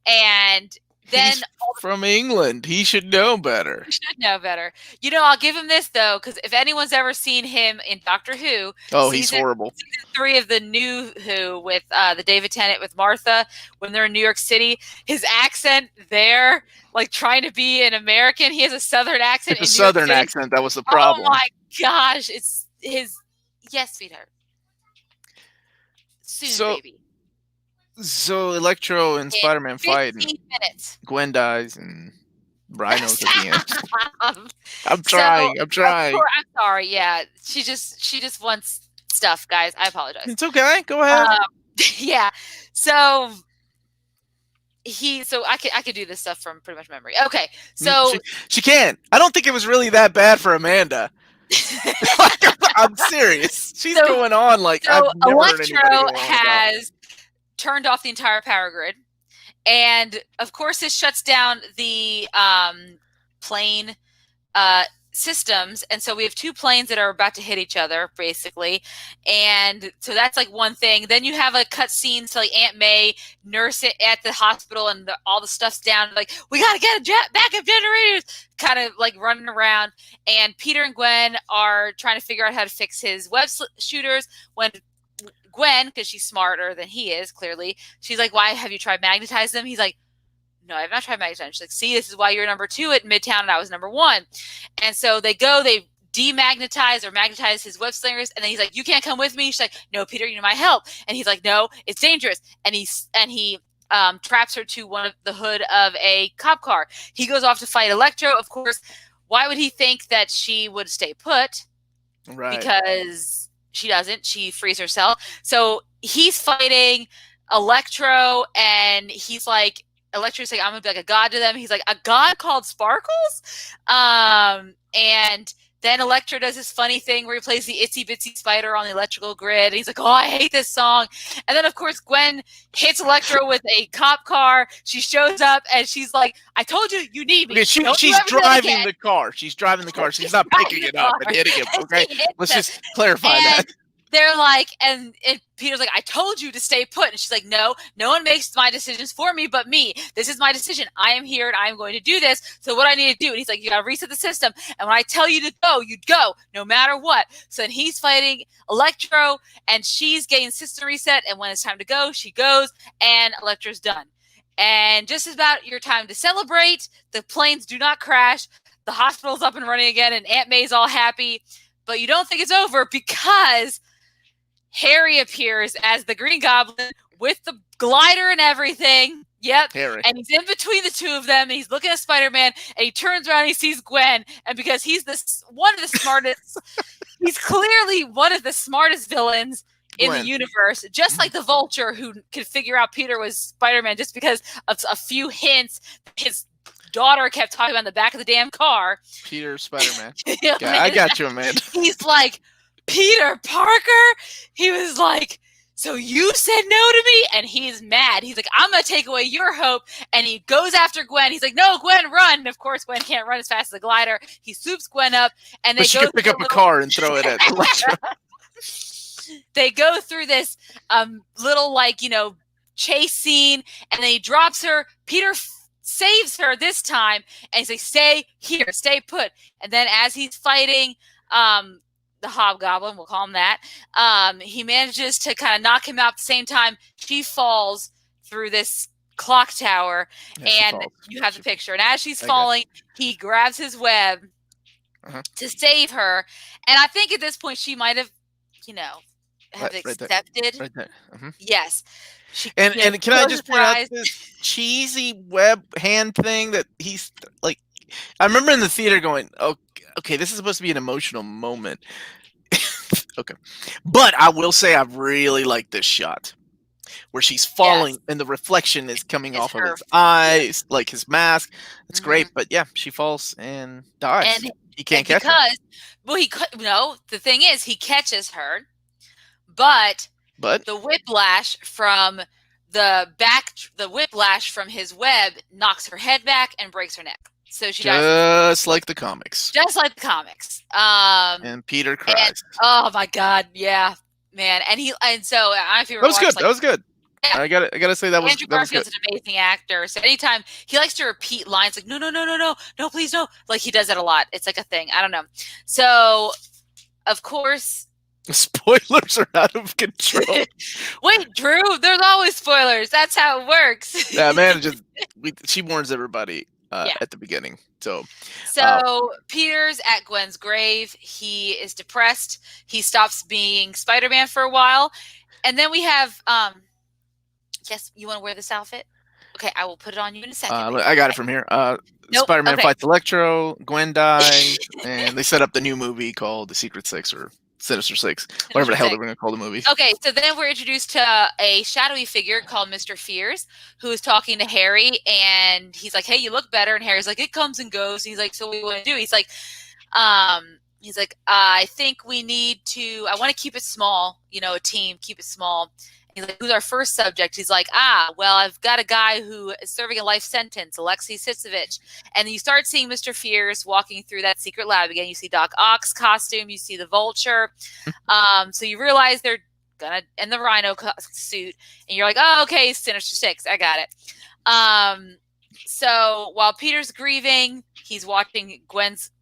B: And then
A: he's from England. He should know better.
B: He should know better. I'll give him this though, because if anyone's ever seen him in Doctor Who,
A: he's horrible.
B: Season 3 of the new Who with the David Tennant with Martha, when they're in New York City, his accent there, like trying to be an American, he has a Southern accent.
A: It's a Southern accent. That was the problem.
B: Oh my gosh, it's his. Yes, sweetheart. Soon, baby.
A: So Electro and Spider-Man fight.
B: 15 minutes.
A: Gwen dies and Rhino's at the end. I'm trying.
B: I'm sorry. Yeah, she just wants stuff, guys. I apologize.
A: It's okay. Go ahead.
B: Yeah. So I could do this stuff from pretty much memory. Okay. So
A: she can't. I don't think it was really that bad for Amanda. I'm serious. She's going on like I've never
B: Electro has turned off the entire power grid, and of course this shuts down the plane systems, and so we have 2 planes that are about to hit each other basically, and so that's like one thing. Then you have a cut scene to like Aunt May nurse it at the hospital, and all the stuff's down, like we gotta get backup generators, kind of like running around, and Peter and Gwen are trying to figure out how to fix his web shooters when Gwen, because she's smarter than he is, clearly, she's like, why have you tried magnetize them? He's like, no, I've not tried magnetize. She's like, see, this is why you're number 2 at Midtown and I was number 1. And so they demagnetize or magnetize his web slingers, and then he's like, you can't come with me. She's like, no, Peter, you need my help. And he's like, no, it's dangerous. And he traps her to the hood of a cop car. He goes off to fight Electro. Of course, why would he think that she would stay put?
A: Right.
B: Because she doesn't. She frees herself. So he's fighting Electro, and he's like, Electro's like, I'm gonna be like a god to them. He's like, a god called Sparkles? And then Electro does this funny thing where he plays the Itsy Bitsy Spider on the electrical grid. And he's like, oh, I hate this song. And then, of course, Gwen hits Electro with a cop car. She shows up, and she's like, I told you, you need me.
A: Okay, she's driving the car. She's driving the car. She's not picking it up and hitting it, okay? Let's just clarify that.
B: They're like, and Peter's like, I told you to stay put. And she's like, no one makes my decisions for me but me. This is my decision. I am here and I am going to do this. So what I need to do? And he's like, you got to reset the system. And when I tell you to go, you'd go no matter what. So then he's fighting Electro, and she's getting system reset. And when it's time to go, she goes, and Electro's done. And just about your time to celebrate, the planes do not crash. The hospital's up and running again, and Aunt May's all happy. But you don't think it's over because Harry appears as the Green Goblin with the glider and everything. Yep.
A: Harry.
B: And he's in between the 2 of them, and he's looking at Spider-Man, and he turns around and he sees Gwen, and because he's one of the smartest, he's clearly one of the smartest villains in the universe, just like the Vulture, who could figure out Peter was Spider-Man just because of a few hints his daughter kept talking about in the back of the damn car.
A: Peter Spider-Man. Yeah, I got you, Amanda.
B: He's like, Peter Parker? He was like, so you said no to me? And he's mad. He's like, I'm going to take away your hope. And he goes after Gwen. He's like, no, Gwen, run. And of course, Gwen can't run as fast as a glider. He swoops Gwen up. And they
A: she can pick up a car and throw it at Electro.
B: They go through this little, chase scene. And then he drops her. Peter saves her this time. And he's like, stay here. Stay put. And then as he's fighting the Hobgoblin, we'll call him that, he manages to kind of knock him out at the same time. She falls through this clock tower, and you have the picture. And as she's falling, he grabs his web to save her. And I think at this point she might have you know, have
A: Right there,
B: accepted.
A: right there. Mhm.
B: Yes. She,
A: And can I
B: closes
A: just
B: her
A: point out
B: eyes.
A: this cheesy web hand thing that he's like? I remember in the theater going, "Oh, okay, this is supposed to be an emotional moment." Okay, but I will say I really like this shot where she's
B: Yes.
A: falling and the reflection is coming
B: Is
A: off of
B: her.
A: his
B: Yeah.
A: eyes, like his mask. It's great,
B: Mhm.
A: but yeah, she falls and dies.
B: And
A: He can't catch her,
B: because, well, no, the thing is, he catches her, but
A: but
B: the whiplash from the whiplash from his web knocks her head back and breaks her neck. So she dies
A: just like the comics.
B: just like the comics.
A: And Peter
B: And
A: cries.
B: oh my god, yeah, man. And so I don't know if you
A: That
B: ever
A: was good.
B: watched
A: That
B: like,
A: was good.
B: yeah,
A: I gotta say that
B: Andrew
A: was good.
B: Garfield's an amazing actor. So anytime he likes to repeat lines like no, no, no, no, no, no, please no, like he does that a lot. It's like a thing. I don't know. So of course.
A: Spoilers are out of control.
B: Wait, Drew, there's always spoilers. That's how it works.
A: Yeah, man, she warns everybody
B: Yeah.
A: at the beginning. So,
B: So Peter's at Gwen's grave. He is depressed. He stops being Spider-Man for a while. And then we have yes, you want to wear this outfit? Okay, I will put it on you in a second. Baby.
A: I got it from here.
B: Nope.
A: Spider-Man
B: Okay.
A: fights Electro, Gwen dies, and they set up the new movie called The Secret Six or Sinister Six, whatever the hell they were going to call the movie.
B: Okay, so then we're introduced to a shadowy figure called Mr. Fears, who is talking to Harry, and he's like, "Hey, you look better." And Harry's like, "It comes and goes." And he's like, "So what do you want to do?" He's like, "I think we need to. I want to keep it small. You know, a team, keep it small." He's like, "Who's our first subject?" He's like, well, I've got a guy who is serving a life sentence, Alexei Sitsevich." And then you start seeing Mr. Fears walking through that secret lab again. You see Doc Ock's costume, you see the Vulture. So you realize they're gonna in the Rhino suit, and you're like, "Oh, okay, Sinister Six, I got it." So while Peter's grieving, he's watching Gwen's.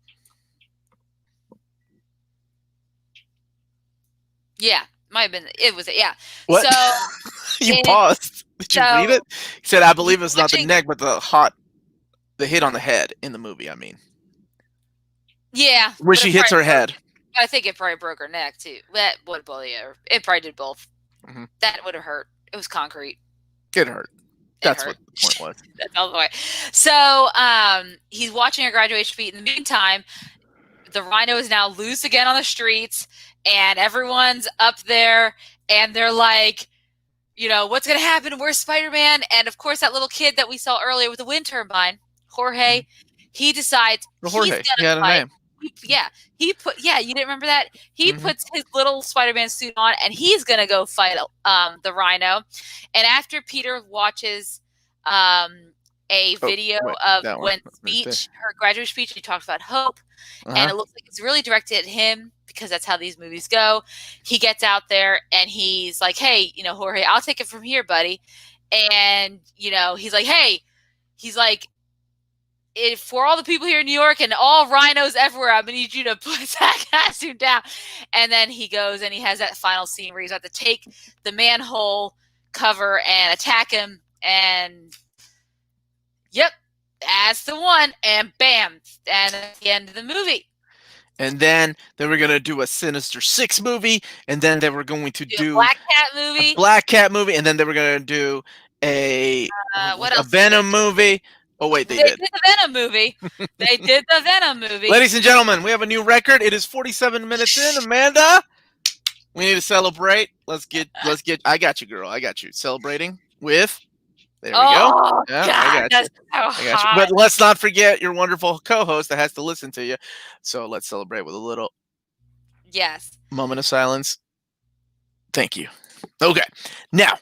B: Yeah, might have been. It was yeah.
A: What?
B: So
A: You paused. Did you read it? He said, "I believe it's not the neck, but the hit on the head in the movie." I mean,
B: yeah,
A: where she hits her head.
B: I think it probably broke her neck too. That would it probably did both.
A: Mm-hmm.
B: That would have hurt. It was concrete.
A: It hurt. That's what the point was.
B: That's all the way. So he's watching a graduation speech. In the meantime, the Rhino is now loose again on the streets, and everyone's up there, and they're like, you know, what's going to happen? Where's Spider-Man? And of course, that little kid that we saw earlier with the wind turbine, Jorge, he decides he's going to fight. You didn't remember that? He puts his little Spider-Man suit on, and he's going to go fight the Rhino. And after Peter watches a video of Gwen's speech, her graduate speech, she talks about hope, and it looks like it's really directed at him because that's how these movies go. He gets out there, and he's like, "Hey, you know, Jorge, I'll take it from here, buddy." And, you know, he's like, "Hey," he's like, "For all the people here in New York and all rhinos everywhere, I'm going to need you to put that costume down." And then he goes and he has that final scene where he's about to take the manhole cover and attack him. And, yep, that's the one. And bam. And that's the end of the movie.
A: And then they were going to do a Sinister Six movie. And then they were going to do
B: a Black Cat movie.
A: A Black Cat movie. And then they were going to do a Venom movie. Oh, wait, they did
B: the Venom movie. They did the Venom movie.
A: Ladies and gentlemen, we have a new record. It is 47 minutes in. Amanda, we need to celebrate. Let's get. I got you, girl. I got you. Celebrating with. There we go. Yeah,
B: God,
A: I got you.
B: I
A: got you. But let's not forget your wonderful co-host that has to listen to you. So let's celebrate with a little.
B: Yes.
A: Moment of silence. Thank you. Okay. Now.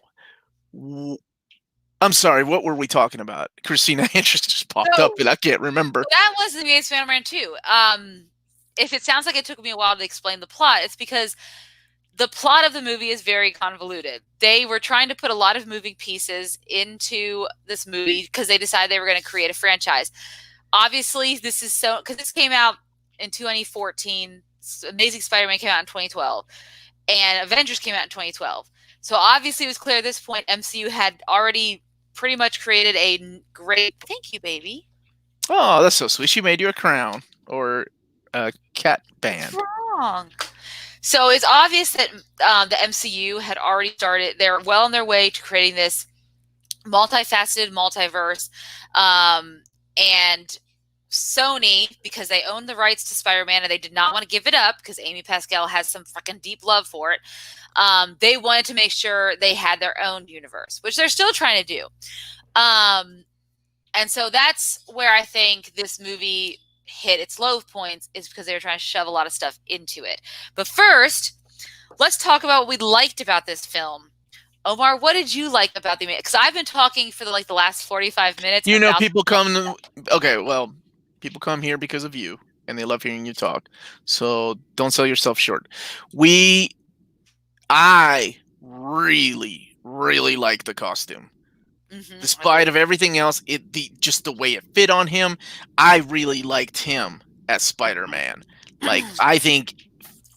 A: I'm sorry, what were we talking about? Christina Andrews just popped up and I can't remember.
B: That was The Amazing Spider-Man 2. If it sounds like it took me a while to explain the plot, it's because the plot of the movie is very convoluted. They were trying to put a lot of moving pieces into this movie because they decided they were going to create a franchise. Obviously, this is because this came out in 2014. Amazing Spider-Man came out in 2012. And Avengers came out in 2012. So obviously it was clear at this point MCU had already pretty much created a great. Thank you, baby.
A: Oh, that's so sweet. She made you a crown or a cat band.
B: What's wrong? So it's obvious that the MCU had already started. They're well on their way to creating this multifaceted multiverse, and Sony, because they own the rights to Spider-Man and they did not want to give it up because Amy Pascal has some fucking deep love for it. They wanted to make sure they had their own universe, which they're still trying to do. And so that's where I think this movie hit its low points, is because they were trying to shove a lot of stuff into it. But first, let's talk about what we liked about this film. Omar, what did you like about the movie? Because I've been talking for the last 45 minutes.
A: You know, people come. Okay, well, people come here because of you, and they love hearing you talk. So don't sell yourself short. I really, really like the costume. Despite of everything else, just the way it fit on him, I really liked him as Spider-Man. Like, I think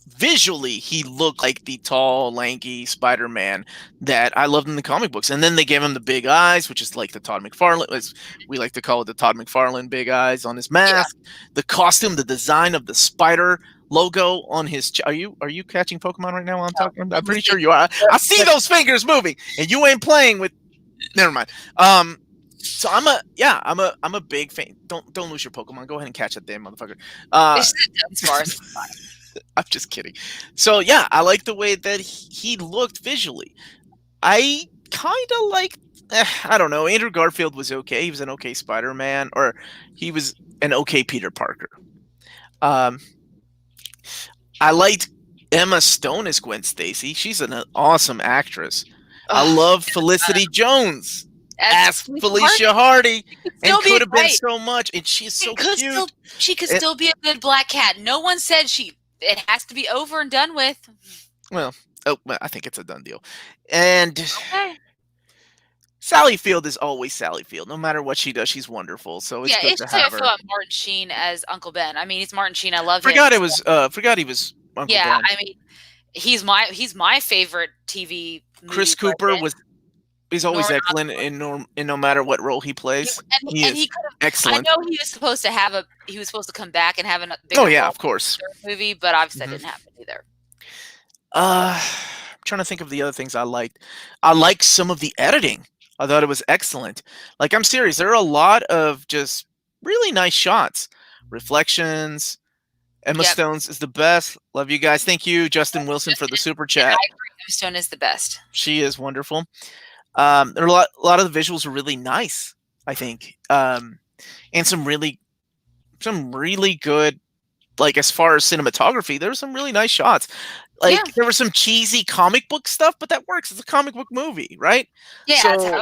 A: visually he looked like the tall, lanky Spider-Man that I loved in the comic books. And then they gave him the big eyes, which is like the Todd McFarlane, as we like to call it, the Todd McFarlane big eyes on his mask. Yeah. The costume, the design of the spider logo on his are you catching Pokemon right now while I'm talking? I'm pretty sure you are. I see those fingers moving, and you ain't playing with. Never mind. So I'm a big fan. Don't lose your Pokemon. Go ahead and catch that damn motherfucker. I'm just kidding. So yeah, I like the way that he looked visually. I kind of like. I don't know. Andrew Garfield was okay. He was an okay Spider-Man, or he was an okay Peter Parker. I liked Emma Stone as Gwen Stacy. She's an awesome actress. I love Felicity Jones as Felicia Hardy, and could have been so much. And she's so cute.
B: She could still be a good Black Cat. No one said it has to be over and done with.
A: Well, I think it's a done deal. And Sally Field is always Sally Field. No matter what she does, she's wonderful. So it's good to have her.
B: I thought Martin Sheen as Uncle Ben. I mean, he's Martin Sheen. I love him.
A: Forgot he was Uncle Ben.
B: Yeah, I mean, he's my favorite TV.
A: Chris Cooper he's always excellent in no matter what role he plays. He is excellent.
B: I know he was supposed to come back and have a bigger role
A: of course,
B: movie, but obviously that didn't happen either.
A: I'm trying to think of the other things I liked. I liked some of the editing. I thought it was excellent. Like, I'm serious. There are a lot of just really nice shots, reflections. Emma Stone's is the best. Love you guys. Thank you, Justin Wilson, for the super chat. I agree.
B: Emma Stone is the best.
A: She is wonderful. There are a lot of the visuals are really nice, I think, and some really good, like, as far as cinematography, there were some really nice shots. Like, there was some cheesy comic book stuff, but that works. It's a comic book movie, right?
B: Yeah.
A: So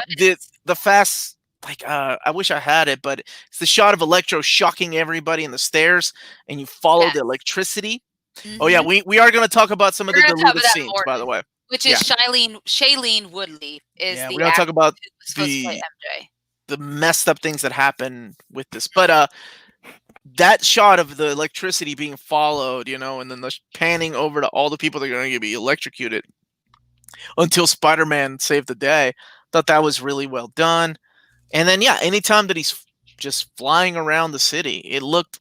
A: the fast. Like, I wish I had it, but it's the shot of Electro shocking everybody in the stairs, and you follow the electricity. Mm-hmm. Oh yeah, we are going to talk about some of the deleted scenes, by the way.
B: Which is Shailene Woodley is the.
A: We're going to talk about the messed up things that happen with this, but that shot of the electricity being followed, and then the panning over to all the people that are going to be electrocuted until Spider-Man saved the day. Thought that was really well done. And then, anytime that he's just flying around the city, it looked,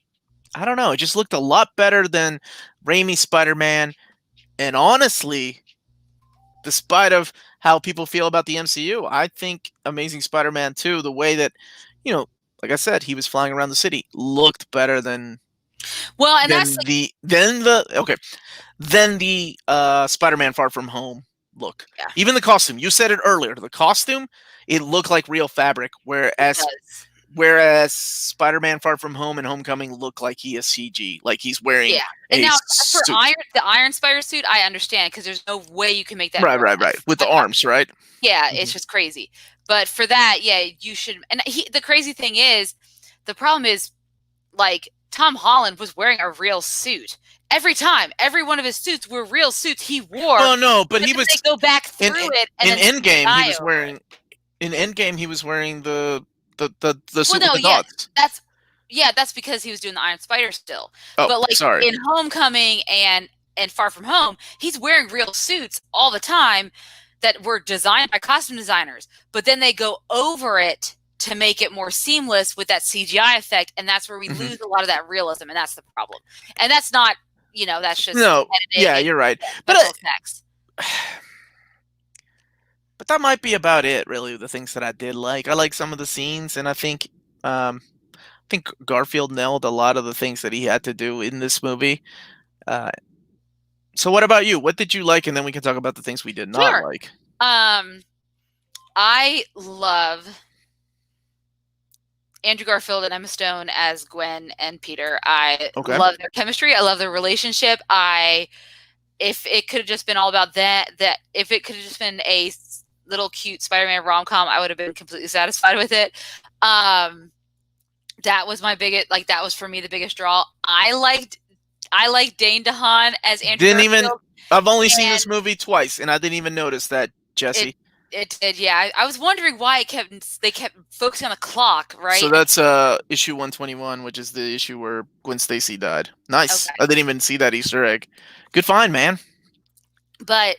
A: I don't know, it just looked a lot better than Raimi's Spider-Man. And honestly, despite of how people feel about the MCU, I think Amazing Spider-Man 2, the way that, like I said, he was flying around the city, looked better than the Spider-Man Far From Home look. Yeah. Even the costume, you said it earlier, the costume, it looked like real fabric, whereas Spider-Man Far From Home and Homecoming look like he is CG, like he's wearing
B: and now for the Iron Spider suit, I understand, because there's no way you can make that
A: right with the arms, right?
B: Yeah, it's just crazy. But for that, you should. And the crazy thing is, the problem is, like, Tom Holland was wearing a real suit. Every time, every one of his suits were real suits he wore.
A: Oh no, but he was.
B: They go back through it. And
A: in Endgame, he was wearing. In Endgame, he was wearing the suit with the dots.
B: That's because he was doing the Iron Spider still. Oh, but in Homecoming and Far From Home, he's wearing real suits all the time that were designed by costume designers. But then they go over it to make it more seamless with that CGI effect, and that's where we lose a lot of that realism, and that's the problem. And that's not, that's just
A: No,
B: editing
A: yeah,
B: and
A: you're right. But
B: special effects.
A: but that might be about it, really. The things that I did like, I like some of the scenes, and I think Garfield nailed a lot of the things that he had to do in this movie. Uh, so, what about you? What did you like, and then we can talk about the things we did not
B: Sure.
A: like.
B: Um, I love Andrew Garfield and Emma Stone as Gwen and Peter. I
A: Okay.
B: love their chemistry. I love their relationship. If it could have just been all about that if it could have just been a little cute Spider-Man rom-com, I would have been completely satisfied with it. That was my biggest, like, that was for me the biggest draw. I liked Dane DeHaan as Andrew
A: Didn't even.
B: Garfield.
A: I've only seen
B: And
A: this movie twice, and I didn't even notice that,
B: it
A: Jesse.
B: it did, yeah. I was wondering why they kept focusing on the clock,
A: So
B: right?
A: that's issue 121, which is the issue where Gwen Stacy died. Nice.
B: Okay.
A: I didn't even see that Easter egg. Good find, man.
B: But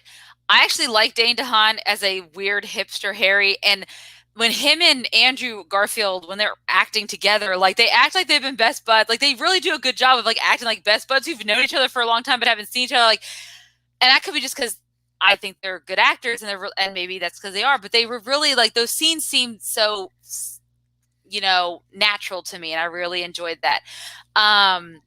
B: I actually like Dane DeHaan as a weird hipster Harry, and when him and Andrew Garfield, when they're acting together, like, they act like they've been best buds. Like, they really do a good job of, like, acting like best buds who've known each other for a long time but haven't seen each other. Like, and that could be just because I think they're good actors, and maybe that's because they are. But they were really, like, those scenes seemed so, natural to me, and I really enjoyed that. And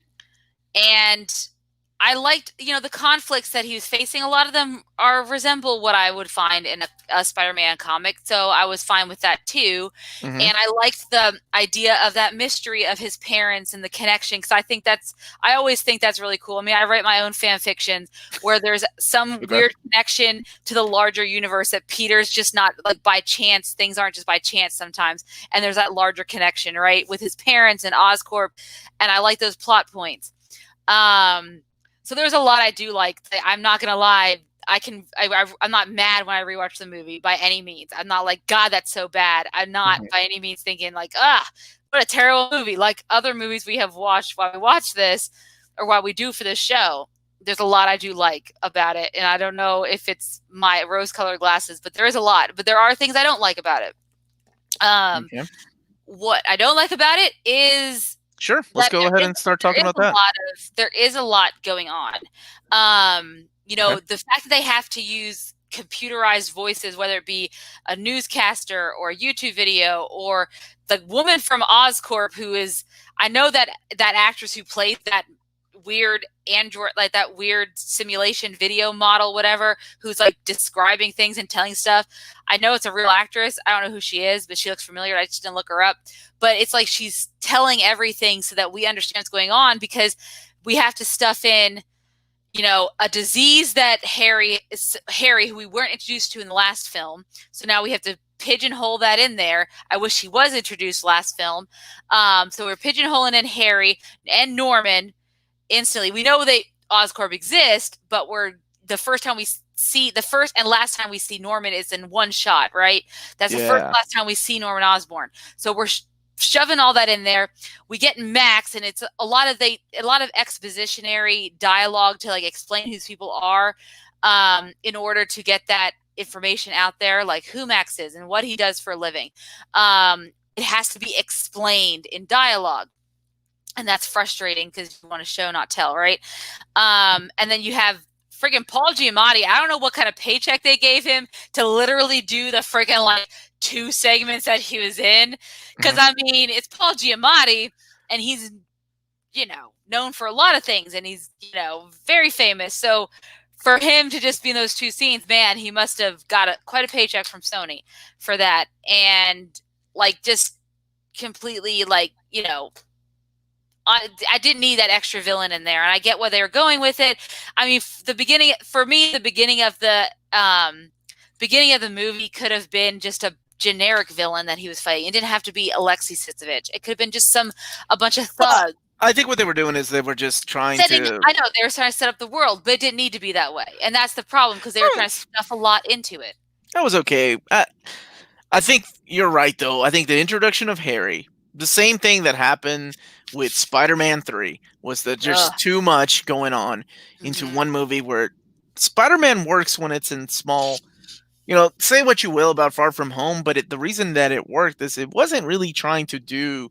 B: I liked, the conflicts that he was facing. A lot of them resemble what I would find in a Spider-Man comic, so I was fine with that too.
A: Hmm.
B: And I liked the idea of that mystery of his parents and the connection, because I always think that's really cool. I mean, I write my own fan fictions where there's some
A: Okay.
B: weird connection to the larger universe that Peter's just not, like, by chance. Things aren't just by chance sometimes, and there's that larger connection, right, with his parents and Oscorp, and I like those plot points. So there's a lot I do like. I'm not gonna lie. I'm not mad when I rewatch the movie by any means. I'm not like, God, that's so bad. I'm not by any means thinking like, what a terrible movie. Like other movies we have watched while we watch this, or while we do for this show. There's a lot I do like about it, and I don't know if it's my rose-colored glasses, but there is a lot. But there are things I don't like about it.
A: Okay.
B: What I don't like about it is
A: Sure. Let's go ahead and start talking about that.
B: there is a lot going on.
A: Okay.
B: The fact that they have to use computerized voices, whether it be a newscaster or a YouTube video, or the woman from Oscorp I know that actress who played that weird android, like that weird simulation video model, whatever, who's like describing things and telling stuff. I know it's a real actress. I don't know who she is, but she looks familiar. I just didn't look her up. But it's like she's telling everything so that we understand what's going on, because we have to stuff in, a disease that Harry, who we weren't introduced to in the last film. So now we have to pigeonhole that in there. I wish he was introduced last film. So we're pigeonholing in Harry and Norman instantly. We know that Oscorp exist, but the first and last time we see Norman is in one shot, right? That's the first last time we see Norman Osborn. So we're shoving all that in there. We get Max, and it's a lot of expositionary dialogue to like explain who these people are, in order to get that information out there, like who Max is and what he does for a living. It has to be explained in dialogue. And that's frustrating because you want to show, not tell, right? And then you have friggin' Paul Giamatti. I don't know what kind of paycheck they gave him to literally do the friggin' like 2 segments that he was in. Because, I mean, it's Paul Giamatti, and he's, known for a lot of things, and he's, very famous. So for him to just be in those 2 scenes, man, he must have got quite a paycheck from Sony for that. And, like, just completely, like, I didn't need that extra villain in there, and I get where they were going with it. I mean, the beginning of the movie could have been just a generic villain that he was fighting. It didn't have to be Alexei Sitsevich. It could have been just a bunch of thugs.
A: I think what they were doing is they were just trying to.
B: I know they were trying to set up the world, but it didn't need to be that way, and that's the problem, because they were trying to stuff a lot into it.
A: That was okay. I think you're right, though. I think the introduction of Harry, the same thing that happened with Spider-Man 3, was that there's too much going on into one movie, where Spider-Man works when it's in small. Say what you will about Far From Home, but the reason that it worked is it wasn't really trying to do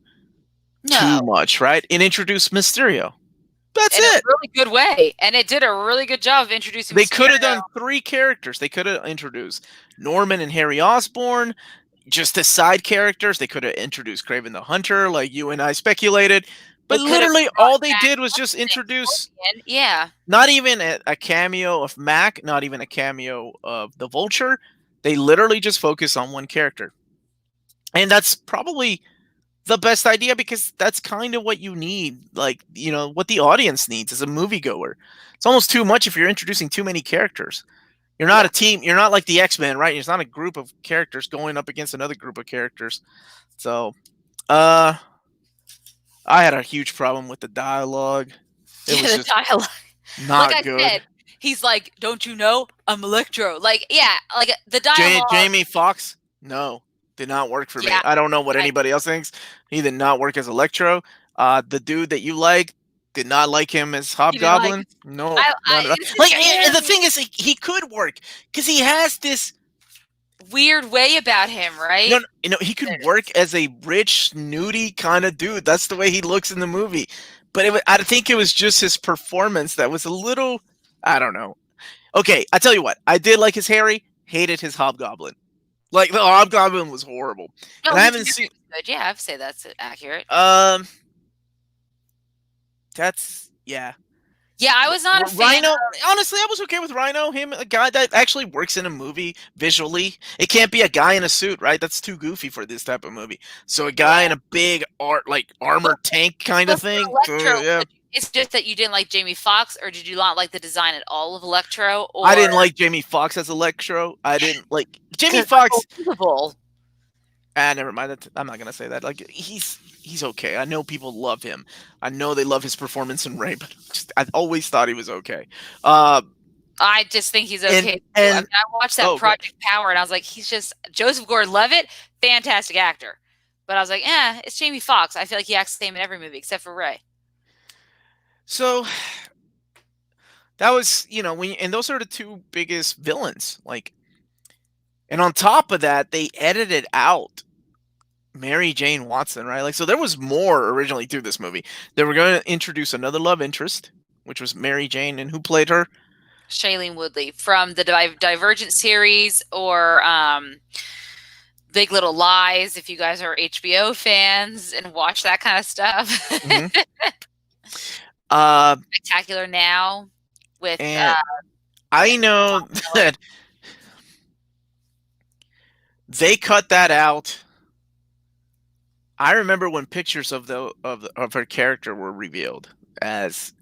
A: too much, right? It introduced Mysterio. That's
B: in a
A: it.
B: really good way, and it did a really good job of introducing
A: They could have
B: Mysterio.
A: done 3 characters. They could have introduced Norman and Harry Osborn, just the side characters. They could have introduced Kraven the Hunter, like you and I speculated. But
B: They could have
A: literally,
B: brought
A: all they
B: back
A: did was
B: what's
A: just
B: his name,
A: introduce
B: Scorpion. Yeah,
A: not even a cameo of Mac, not even a cameo of the Vulture. They literally just focus on one character. And that's probably the best idea because that's kind of what you need. Like, what the audience needs as a moviegoer. It's almost too much if you're introducing too many characters. You're not
B: yeah.
A: a team. You're not like the X-Men, right? It's not a group of characters going up against another group of characters. So, uh, I had a huge problem with the dialogue. It
B: Yeah,
A: was
B: the
A: just
B: dialogue. Like
A: not
B: I
A: good.
B: said, he's like, "Don't you know I'm Electro?" Like, yeah, like the dialogue.
A: Jamie Foxx, no, did not work for me.
B: Yeah,
A: I don't know what
B: I
A: anybody else thinks. He did not work as Electro. The dude that you like did not like him as
B: you didn't like.
A: Hobgoblin. No,
B: I
A: not at all.
B: it's
A: Like,
B: just
A: and the
B: really
A: thing is, he could work because he has this.
B: weird way about him, right?
A: He could work as a rich, snooty kind of dude. That's the way he looks in the movie. But I think it was just his performance that was a little. I don't know. Okay, I tell you what. I did like his Harry. Hated his Hobgoblin. Like the Hobgoblin was horrible,
B: No,
A: and I
B: his
A: haven't seen.
B: Fury was good. Yeah, I'd say that's accurate.
A: Um, that's yeah.
B: Yeah, I was not a fan
A: Rhino.
B: of.
A: Honestly, I was okay with Rhino. Him, a guy that actually works in a movie visually. It can't be a guy in a suit, right? That's too goofy for this type of movie. So a guy in
B: Yeah,
A: a big like
B: but,
A: armored tank kind
B: but
A: of
B: for
A: thing.
B: Electro,
A: Yeah.
B: it's just that you didn't like Jamie Foxx, or did you not like the design at all of Electro,
A: I
B: or
A: didn't like Jamie Foxx as Electro. I didn't like Jamie
B: because
A: Foxx.
B: unbelievable.
A: Never mind. I'm not gonna say that. Like he's okay. I know people love him. I know they love his performance in Ray, but I always thought he was okay. Uh,
B: I just think he's
A: and
B: okay too. I
A: and
B: mean, I watched that
A: oh, good.
B: Project Power, and I was like, he's just Joseph Gordon-Levitt, fantastic actor. But I was like, it's Jamie Foxx. I feel like he acts the same in every movie except for Ray.
A: So that was and those are the two biggest villains. Like, and on top of that, they edited out Mary Jane Watson, right? Like, so there was more originally to this movie. They were going to introduce another love interest, which was Mary Jane, and who played her?
B: Shailene Woodley from the Divergent series, or Big Little Lies, if you guys are HBO fans and watch that kind of stuff.
A: Mm-hmm.
B: Spectacular Now with
A: and I know that they cut that out. I remember when pictures of her character were revealed as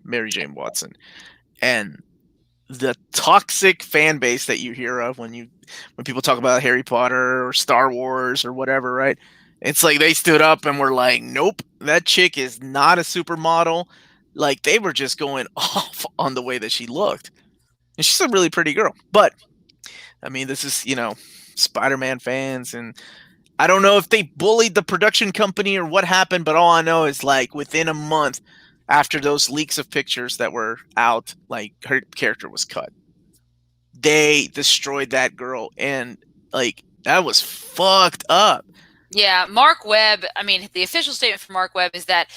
A: Mary Jane Watson, and the toxic fan base that you hear of when people talk about Harry Potter or Star Wars or whatever, right? It's like they stood up and were like, "Nope, that chick is not a supermodel." Like they were just going off on the way that she looked, and she's a really pretty girl. But I mean, this is Spider-Man fans, and I don't know if they bullied the production company or what happened, but all I know is like within a month after those leaks of pictures that were out, like her character was cut. They destroyed that girl, and like that was fucked up.
B: Yeah, Mark Webb, I mean, the official statement from Mark Webb is that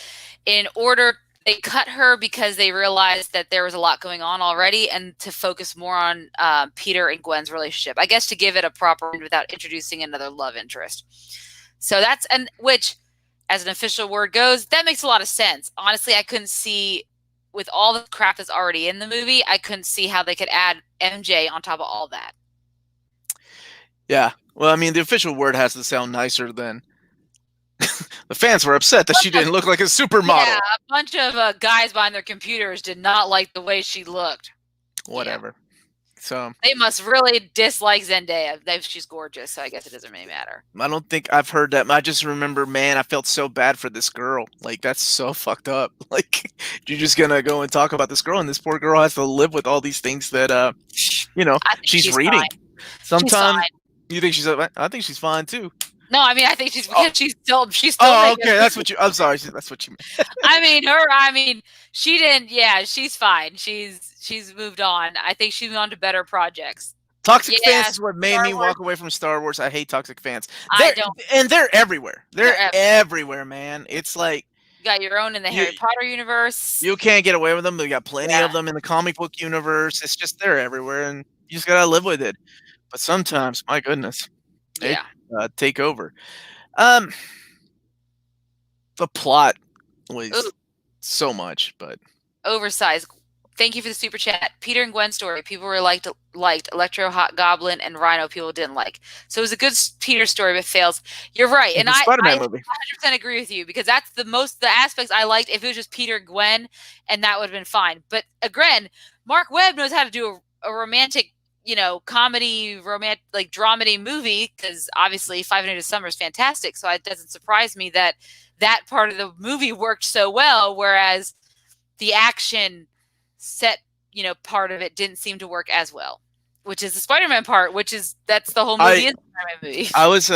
B: they cut her because they realized that there was a lot going on already, and to focus more on Peter and Gwen's relationship. I guess to give it a proper end without introducing another love interest. So which, as an official word goes, that makes a lot of sense. Honestly, I couldn't see, with all the crap that's already in the movie, I couldn't see how they could add MJ on top of all that.
A: Yeah. Well, I mean, the official word has to sound nicer than the fans were upset that she didn't look like a supermodel. Yeah,
B: a bunch of guys behind their computers did not like the way she looked.
A: Whatever. Yeah. So
B: they must really dislike Zendaya. She's gorgeous, so I guess it doesn't really matter.
A: I don't think I've heard that. I just remember, man, I felt so bad for this girl. Like, that's so fucked up. Like, you're just gonna go and talk about this girl, and this poor girl has to live with all these things that she's reading. Fine. Sometimes you think I think she's fine too.
B: No, I mean, I think she's still.
A: Oh, okay, that's what you. I'm sorry, that's what you meant.
B: I mean, she didn't. Yeah, she's fine. She's moved on. I think she's moved on to better projects.
A: Toxic fans is what made me walk away from Star Wars. I hate toxic fans. They're everywhere. They're everywhere, man. It's like
B: You got your own in the
A: You
B: Harry Potter universe.
A: you can't get away with them. We got plenty
B: Yeah.
A: of them in the comic book universe. It's just they're everywhere, and you just gotta live with it. But sometimes, my goodness, they
B: Yeah.
A: take over. Um, the plot
B: Ooh,
A: was so much, but
B: oversized. Thank you for the super chat. Peter and Gwen story. People were liked Electro, Hot Goblin, and Rhino. People didn't like. So it was a good Peter story, but fails. You're right, and
A: the
B: I
A: Spider-Man movie.
B: 100% agree with you because that's the aspects I liked. If it was just Peter and Gwen, and that would have been fine. But again, Mark Webb knows how to do a romantic, comedy, romantic, like dramedy movie because obviously 500 Days of Summer is fantastic. So it doesn't surprise me that that part of the movie worked so well, whereas the action set, part of it didn't seem to work as well, which is the Spider-Man part, that's the whole movie is Spider-Man movie.
A: I was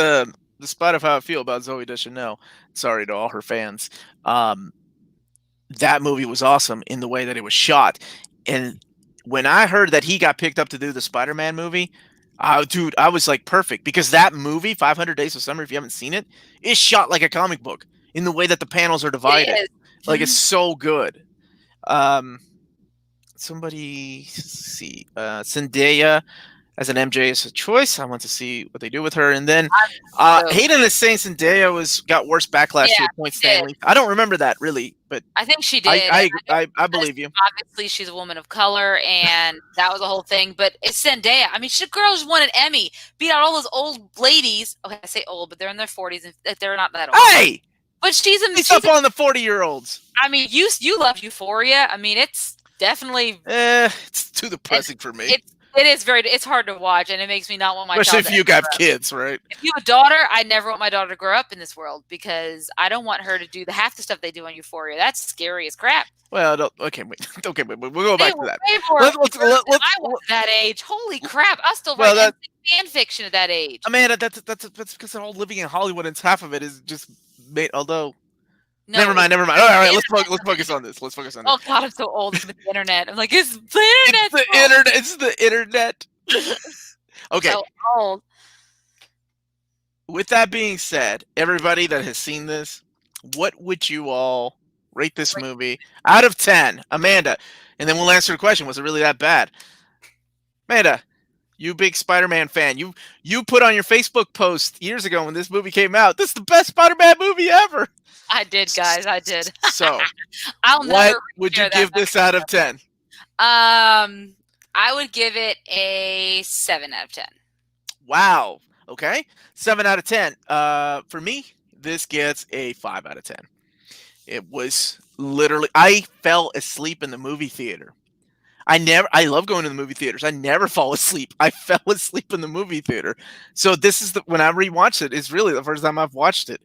A: despite of how I feel about Zoe Deschanel, sorry to all her fans. That movie was awesome in the way that it was shot, and when I heard that he got picked up to do the Spider-Man movie, dude, I was like perfect because that movie, 500 Days of Summer, if you haven't seen it, is shot like a comic book in the way that the panels are divided. Like it's so good. Somebody see Zendaya as an MJ is a choice. I want to see what they do with her. And then Hayden is saying Zendaya got worse backlash to the point Stanley. I don't remember that really, but
B: I think she did.
A: I believe you.
B: Obviously, she's a woman of color, and that was the whole thing. But it's Zendaya. I mean, she girl just won an Emmy, beat out all those old ladies. Okay, I say old, but they're in their 40s, and they're not that old.
A: Hey!
B: But she's
A: up on the 40-year-olds.
B: I mean, you love Euphoria. I mean, it's definitely
A: it's too depressing for me.
B: It's hard to watch, and it makes me not want my
A: especially
B: child
A: if you have kids, right?
B: If you have a daughter, I never want my daughter to grow up in this world because I don't want her to do half the stuff they do on Euphoria. That's scary as crap.
A: Well, okay, wait. We'll go back to that.
B: I was that age. Holy crap! I still write fan fiction at that age.
A: Amanda, that's because they're all living in Hollywood, and half of it is just made. Although, no, never mind. All right, let's focus on this.
B: Oh God, I'm so old with the internet. I'm like, it's the internet.
A: It's the internet. Okay.
B: So old.
A: With that being said, everybody that has seen this, what would you all rate this movie out of 10? Amanda, and then we'll answer the question, was it really that bad? Amanda, you big Spider-Man fan. You put on your Facebook post years ago when this movie came out, this is the best Spider-Man movie ever.
B: I did, guys. I did.
A: So, what would you give this out of 10?
B: I would give it a 7 out of 10.
A: Wow. Okay. 7 out of 10. For me, this gets a 5 out of 10. It was literally, I fell asleep in the movie theater. I love going to the movie theaters. I never fall asleep. I fell asleep in the movie theater. So this is when I rewatched it, it's really the first time I've watched it.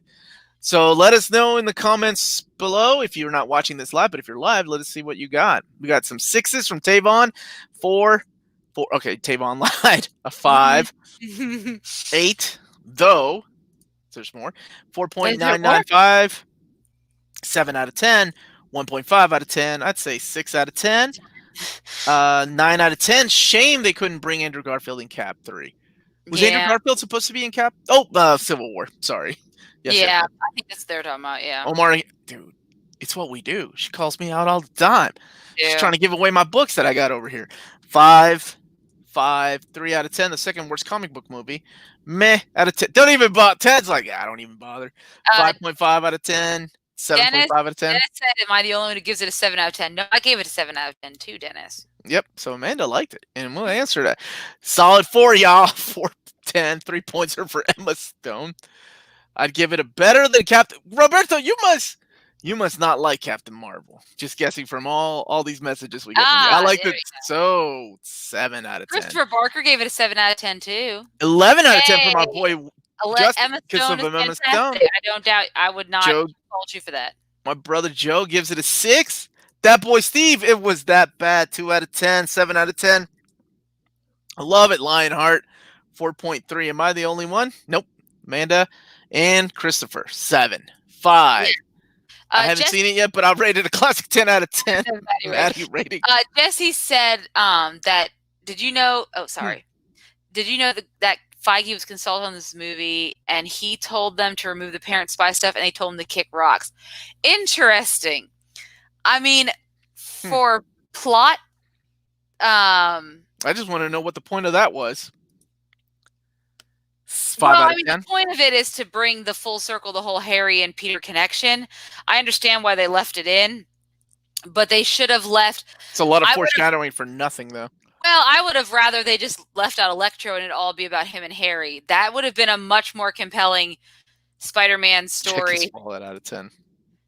A: So let us know in the comments below if you're not watching this live, but if you're live, let us see what you got. We got some 6s from Tavon, 4. Okay, Tavon lied. A 5, 8, though. There's more. 4.995, 7 out of 10, 1.5 out of 10. I'd say 6 out of 10. 9 out of 10. Shame they couldn't bring Andrew Garfield in Cap 3. Was Andrew Garfield supposed to be in Cap? Oh, Civil War. Sorry.
B: Yes, I think that's they're talking about. Yeah.
A: Omar, dude, it's what we do. She calls me out all the time. Yeah. She's trying to give away my books that I got over here. 5, 3 out of 10. The second worst comic book movie. Meh out of 10. Don't even bother. Ted's like, I don't even bother. 5.5 out of 10. 7.5 out of 10.
B: Dennis said, am I the only one who gives it a 7 out of 10? No, I gave it a 7 out of 10 too, Dennis.
A: Yep. So Amanda liked it, and we'll answer that. Solid 4, y'all. 4/10. 3 points are for Emma Stone. I'd give it a better than Captain Roberto. You must not like Captain Marvel. Just guessing from all these messages we get. I like it. So 7 out of 10.
B: Christopher Barker gave it a 7 out of 10 too.
A: 11 out of 10 for my boy.
B: Emma Stone is fantastic. I don't doubt. I would not fault you for that.
A: My brother Joe gives it a 6. That boy Steve, it was that bad. 2 out of 10. 7 out of 10. I love it. Lionheart, 4.3. Am I the only one? Nope. Amanda and Christopher, 7. 5. I haven't seen it yet, but I'll rate it a classic 10 out of 10. Rating.
B: Jesse said that. Did you know? Oh, sorry. Did you know that Feige was consulted on this movie, and he told them to remove the parent spy stuff, and they told him to kick rocks. Interesting. I mean, for plot,
A: I just want to know what the point of that was. 5
B: well,
A: out
B: I
A: of
B: mean,
A: 10.
B: the point of it is to bring the full circle, the whole Harry and Peter connection. I understand why they left it in, but they should have left.
A: It's a lot of foreshadowing for nothing, though.
B: Well, I would have rather they just left out Electro and it all be about him and Harry. That would have been a much more compelling Spider-Man story.
A: Check all that out of 10.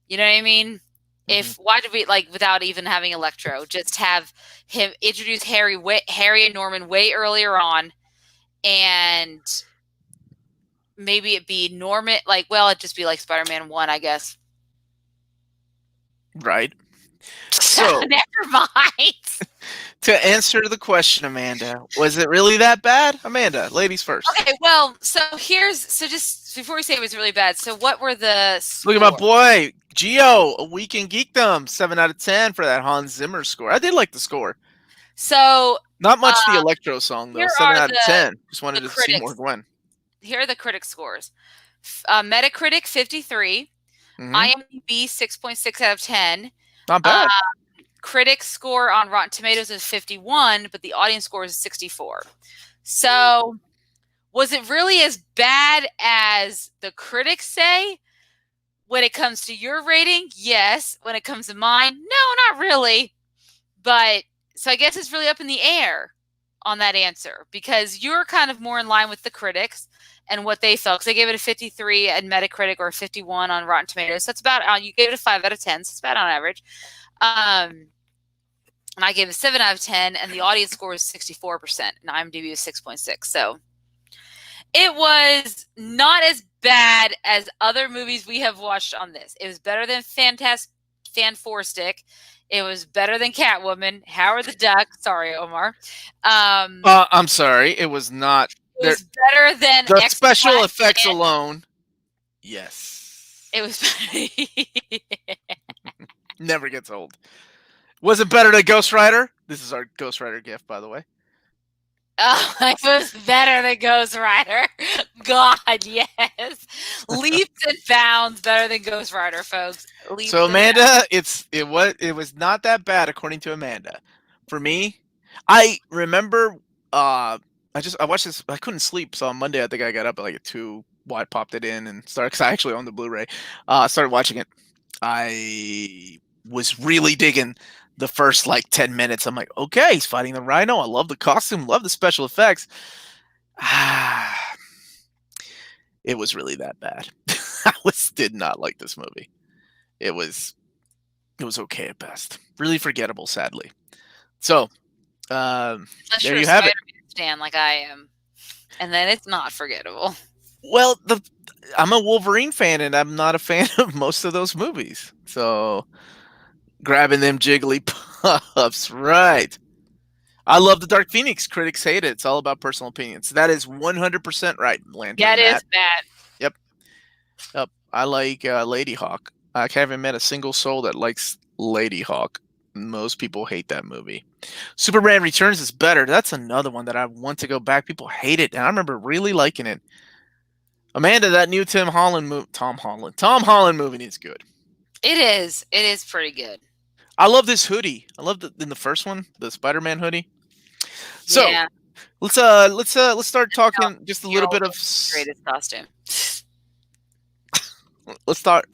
B: You know what I mean? If why did we without even having Electro, just have him introduce Harry and Norman way earlier on, and maybe it be Norman it'd just be like Spider-Man 1, I guess.
A: Right. So
B: never mind.
A: To answer the question, Amanda, was it really that bad? Amanda, ladies first.
B: Okay, well, just before we say it was really bad, so what were the scores?
A: Look at my boy, Gio, A Week in Geekdom, 7 out of 10 for that Hans Zimmer score. I did like the score.
B: So
A: not much the Electro song, though. 7 out of 10. Just wanted to see more Gwen.
B: Here are the critic scores. Metacritic, 53. IMDb, 6.6 out of 10.
A: Not bad.
B: Critic score on Rotten Tomatoes is 51, but the audience score is 64. So, was it really as bad as the critics say? When it comes to your rating, yes. When it comes to mine, no, not really. But, so I guess it's really up in the air on that answer, because you're kind of more in line with the critics and what they felt. Because they gave it a 53 at Metacritic or a 51 on Rotten Tomatoes. So that's about, you gave it a 5 out of 10, so it's about on average. And I gave it 7 out of 10, and the audience score is 64%, and IMDb was 6.6. So it was not as bad as other movies we have watched on this. It was better than Fan4Stick. It was better than Catwoman, Howard the Duck. Sorry, Omar.
A: I'm sorry. It was not.
B: It was better than
A: the special effects alone. Yes.
B: It was
A: never gets old. Was it better than Ghost Rider? This is our Ghost Rider gift, by the way.
B: Oh, it was better than Ghost Rider. God, yes. Leaps and bounds better than Ghost Rider, folks.
A: So Amanda, it was not that bad according to Amanda. For me, I remember I watched this. I couldn't sleep, so on Monday I think I got up at like 2. I popped it in and started, because I actually owned the Blu-ray. Started watching it. I was really digging the first 10 minutes. I'm like, okay, he's fighting the Rhino. I love the costume, love the special effects. It was really that bad. I did not like this movie. It was okay at best. Really forgettable, sadly. So there you have it.
B: Stan like I am, and then it's not forgettable.
A: Well, I'm a Wolverine fan, and I'm not a fan of most of those movies. So grabbing them Jigglypuffs, right? I love the Dark Phoenix. Critics hate it. It's all about personal opinions. That is 100% right, Lantern.
B: That is bad.
A: Yep. I like Lady Hawk. I haven't met a single soul that likes Lady Hawk. Most people hate that movie. Superman Returns is better. That's another one that I want to go back. People hate it, and I remember really liking it. Amanda, that new Tom Holland movie is good.
B: It is. It is pretty good.
A: I love this hoodie. I love in the first one, the Spider-Man hoodie. So
B: yeah.
A: let's start talking just a little bit of
B: greatest costume.
A: Let's talk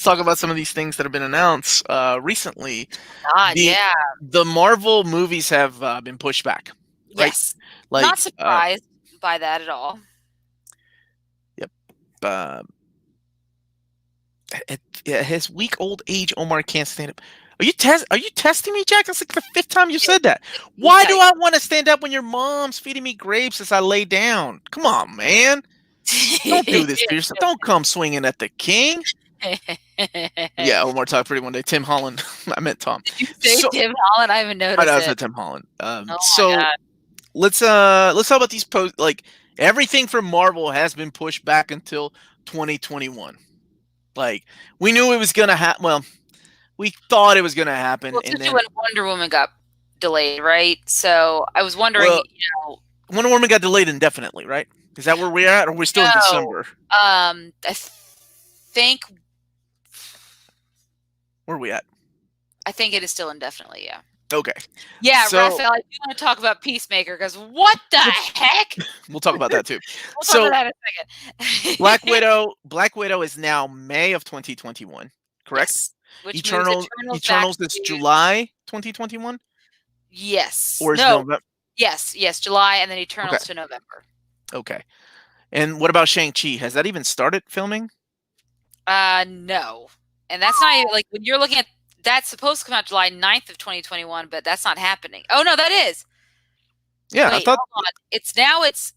A: about some of these things that have been announced recently. The Marvel movies have been pushed back.
B: Yes. Not surprised by that at all.
A: Yep. At his weak old age, Omar can't stand up. Are you testing me, Jack? That's like the 5th time you said that. Why do I want to stand up when your mom's feeding me grapes as I lay down? Come on, man. Don't do this to yourself. Don't come swinging at the king. Yeah, Omar talked pretty one day. Tim Holland. I meant Tom.
B: Did you say Tim Holland? I haven't noticed.
A: I said Tim Holland. Let's talk about these posts. Everything from Marvel has been pushed back until 2021. We knew it was gonna happen. Well, we thought it was going to happen.
B: Well, and then when Wonder Woman got delayed, right? So I was wondering,
A: Wonder Woman got delayed indefinitely, right? Is that where we're at, or are we still in
B: No.
A: December?
B: I think
A: Where are we at?
B: it is still indefinitely, yeah.
A: Okay.
B: Yeah,
A: So
B: Raphael, I do want to talk about Peacemaker because what the
A: we'll,
B: heck?
A: we'll talk about that too.
B: We'll talk about
A: So
B: that in a second.
A: Black Widow is now May of 2021, correct?
B: Yes, which moves Eternals back
A: Eternals is
B: to
A: July 2021,
B: yes.
A: or is
B: No.
A: November?
B: Yes, July and then
A: Okay.
B: Eternals to November.
A: Okay. And what about Shang-Chi? Has that even started filming?
B: No. And that's not even like when you're looking at that's supposed to come out July 9th of 2021, but that's not happening. Oh no, that is.
A: Yeah, I
B: Wait,
A: thought.
B: hold on. It's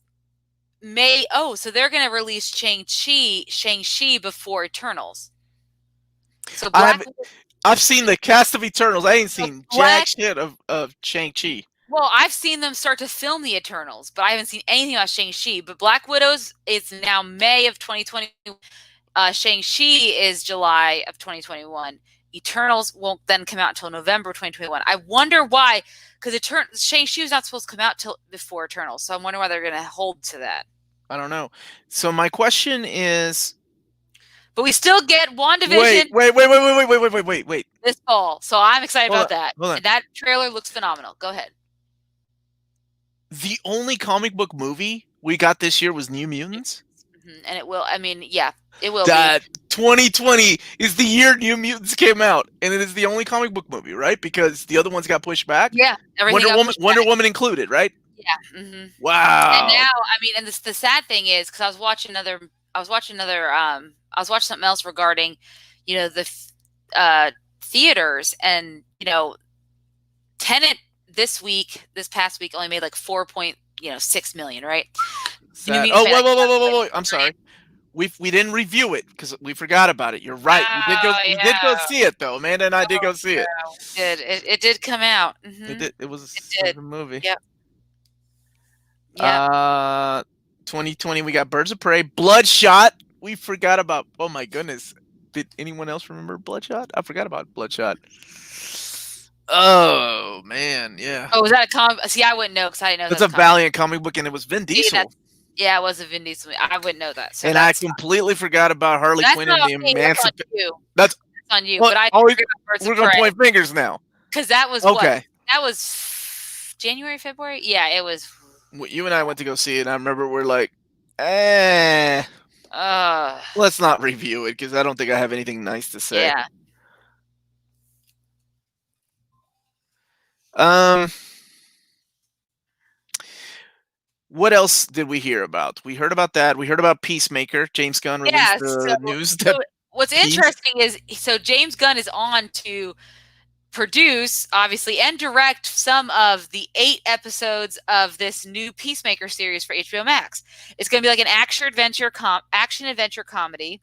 B: May. Oh, so they're going to release Shang-Chi before Eternals. So Black
A: I've seen the cast of Eternals. I ain't
B: so
A: seen jack
B: Black
A: shit of Shang-Chi.
B: Well, I've seen them start to film the Eternals, but I haven't seen anything about Shang-Chi. But Black Widow's is now May of 2020. Shang-Chi is July of 2021. Eternals won't then come out until November 2021. I wonder why, because Shang-Chi was not supposed to come out till before Eternals, so I'm wondering why they're going to hold to that.
A: I don't know. So my question is,
B: but we still get WandaVision.
A: Wait.
B: This fall, so I'm excited about that.
A: Hold on.
B: And that trailer looks phenomenal. Go ahead.
A: The only comic book movie we got this year was New Mutants.
B: Mm-hmm. And it will. I mean, yeah, it will.
A: That 2020 is the year New Mutants came out, and it is the only comic book movie, right? Because the other ones got pushed back.
B: Yeah,
A: Wonder Woman included, right?
B: Yeah. Mm-hmm.
A: Wow.
B: And now, I mean, and the sad thing is, because I was watching something else regarding, the theaters, and Tenet this past week only made like 4.6 million, right?
A: Wait. I'm sorry. We didn't review it because we forgot about it. You're right. We did go see it though. Amanda and I did go see it.
B: It did come out. Mm-hmm.
A: It was a movie.
B: Yep.
A: 2020 we got Birds of Prey, Bloodshot. We forgot about. Oh my goodness. Did anyone else remember Bloodshot? I forgot about Bloodshot. Oh man, yeah.
B: Oh, was that a comic? See, I wouldn't know because I didn't know.
A: That's a Valiant comic book, and it was Vin Diesel.
B: Yeah, it was a Vin Diesel. I wouldn't know that. So
A: and I completely forgot about Harley Quinn and the Emancipation.
B: That's on you.
A: Well,
B: but
A: we're gonna point fingers now.
B: Because that was
A: okay.
B: That was January, February. Yeah, it was.
A: You and I went to go see it, and I remember we're like, let's not review it because I don't think I have anything nice to say.
B: Yeah.
A: What else did we hear about? We heard about that. We heard about Peacemaker. James Gunn released the news.
B: What's interesting is, James Gunn is on to produce, obviously, and direct some of the 8 episodes of this new Peacemaker series for HBO Max. It's going to be like an action-adventure comedy.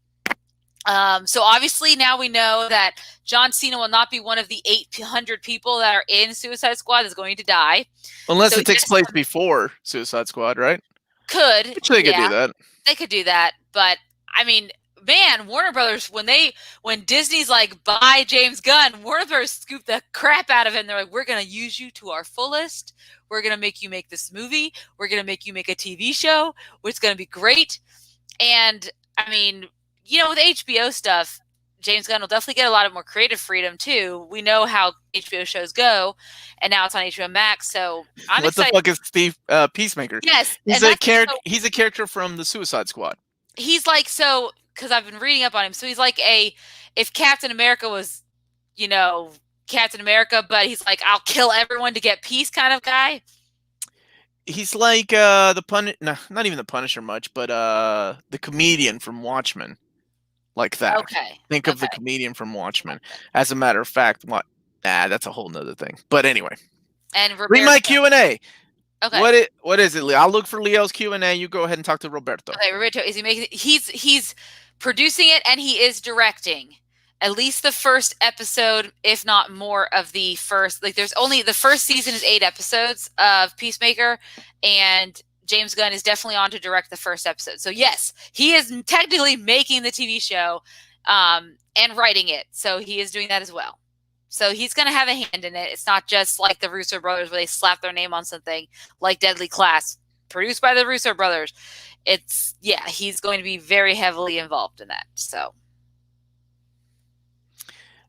B: So obviously now we know that John Cena will not be one of the 800 people that are in Suicide Squad that's going to die.
A: Unless it takes place before Suicide Squad, right?
B: Could.
A: Which they could do that.
B: They could do that. But, I mean, man, Warner Brothers, when Disney's like, buy James Gunn, Warner Brothers scooped the crap out of him. They're like, we're going to use you to our fullest. We're going to make you make this movie. We're going to make you make a TV show, which is going to be great. And, I mean, with HBO stuff, James Gunn will definitely get a lot of more creative freedom too. We know how HBO shows go, and now it's on HBO Max. So I'm excited.
A: What the fuck is Steve Peacemaker?
B: Yes,
A: he's a character. He's a character from the Suicide Squad.
B: He's like, so because I've been reading up on him. So he's like if Captain America was, Captain America, but he's like, I'll kill everyone to get peace kind of guy.
A: He's like not even the Punisher much, but the comedian from Watchmen. Like that.
B: Okay.
A: Think of the comedian from Watchmen. As a matter of fact, that's a whole nother thing. But anyway.
B: And
A: read my Q&A.
B: Okay.
A: What is it, Leo? I'll look for Leo's Q&A. You go ahead and talk to Roberto.
B: Okay, Roberto, is he making? He's producing it, and he is directing at least the first episode, if not more, of the first. Like, the first season is 8 episodes of Peacemaker, and James Gunn is definitely on to direct the first episode. So yes, he is technically making the TV show and writing it. So he is doing that as well. So he's going to have a hand in it. It's not just like the Russo brothers where they slap their name on something like Deadly Class. produced by the Russo brothers. He's going to be very heavily involved in that. So.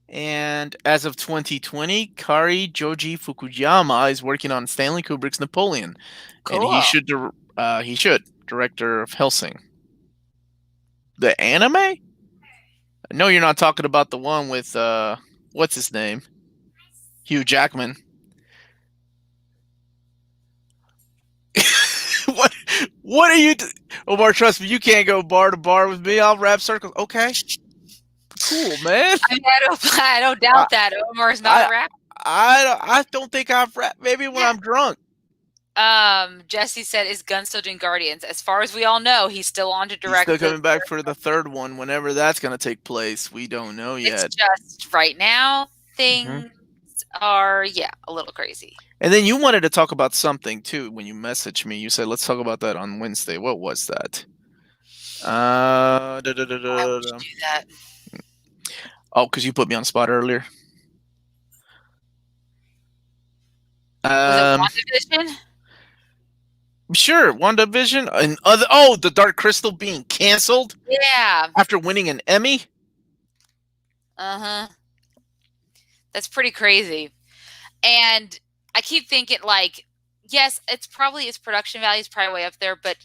A: And as of 2020, Kari Joji Fukuyama is working on Stanley Kubrick's Napoleon, and
B: Cool.
A: he should director of Hellsing. The anime? No, you're not talking about the one with what's his name? Hugh Jackman. What are you Omar, trust me, you can't go bar to bar with me. I'll rap circles. Okay. Cool, man.
B: I don't doubt that Omar's not a rapper.
A: I don't think I've rapped. Maybe when I'm drunk.
B: Jesse said, "Is Gunn still doing Guardians?" As far as we all know, he's still on to direct.
A: He's still coming back for the third one, whenever that's going to take place. We don't know yet.
B: It's just right now things are a little crazy.
A: And then you wanted to talk about something too when you messaged me. You said, "Let's talk about that on Wednesday." What was that?
B: Why would you do that?
A: Oh, because you put me on the spot earlier.
B: Was it WandaVision?
A: Sure, WandaVision and the Dark Crystal being canceled.
B: Yeah.
A: After winning an Emmy.
B: That's pretty crazy. And I keep thinking, like, yes, its production value is probably way up there, but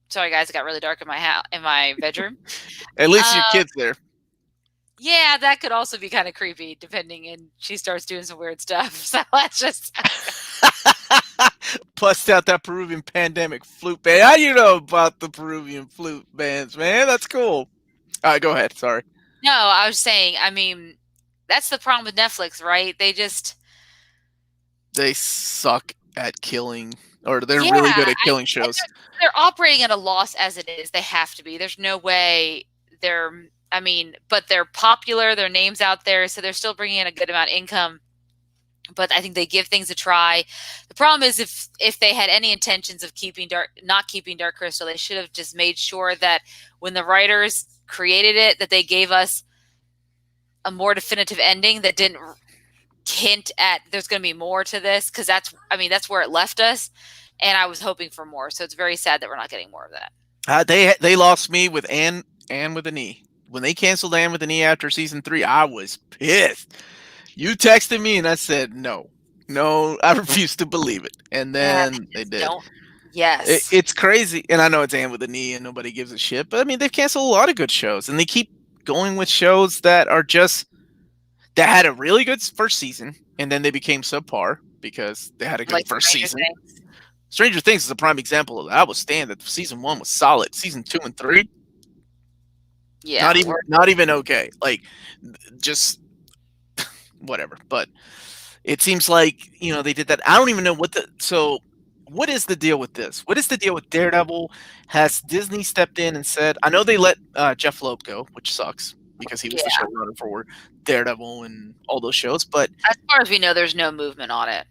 B: sorry guys, it got really dark in my bedroom.
A: At least your kid's there.
B: Yeah, that could also be kind of creepy, depending, and she starts doing some weird stuff. So let's just
A: bust out that Peruvian pandemic flute band. How do you know about the Peruvian flute bands, man? That's cool. All right, go ahead. Sorry.
B: No, I was saying, I mean, that's the problem with Netflix, right? They
A: suck at killing, or they're really good at killing shows.
B: They're operating at a loss as it is. They have to be. There's no way but they're popular. Their name's out there, so they're still bringing in a good amount of income. But I think they give things a try. The problem is if they had any intentions of not keeping Dark Crystal, they should have just made sure that when the writers created it, that they gave us a more definitive ending that didn't hint at there's going to be more to this, because that's where it left us, and I was hoping for more. So it's very sad that we're not getting more of that.
A: They lost me with Anne with an E. When they canceled Anne with an E after season 3, I was pissed. You texted me and I said no, I refuse to believe it, and then they did.
B: Yes,
A: it's crazy, and I know it's Anne with an E and nobody gives a shit, but I mean they've canceled a lot of good shows, and they keep going with shows that had a really good first season, and then they became subpar because they had a good first season. Stranger Things is a prime example of that. I will stand that season 1 was solid. Season 2 and 3, not even okay. Like, just whatever. But it seems like they did that. I don't even know what is the deal with this? What is the deal with Daredevil? Has Disney stepped in and said? I know they let Jeff Loeb go, which sucks because he was the showrunner for Daredevil and all those shows. But
B: as far as we know, there's no movement on it.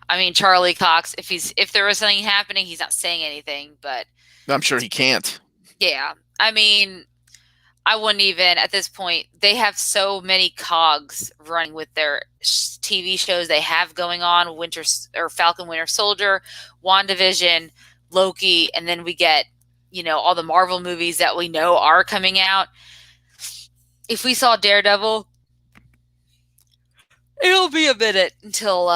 B: I mean, Charlie Cox, if there was something happening, he's not saying anything, but
A: I'm sure he can't.
B: Yeah. I mean, I wouldn't even, at this point, they have so many cogs running with their TV shows they have going on, Falcon Winter Soldier, WandaVision, Loki, and then we get, all the Marvel movies that we know are coming out. If we saw Daredevil, it'll be a minute until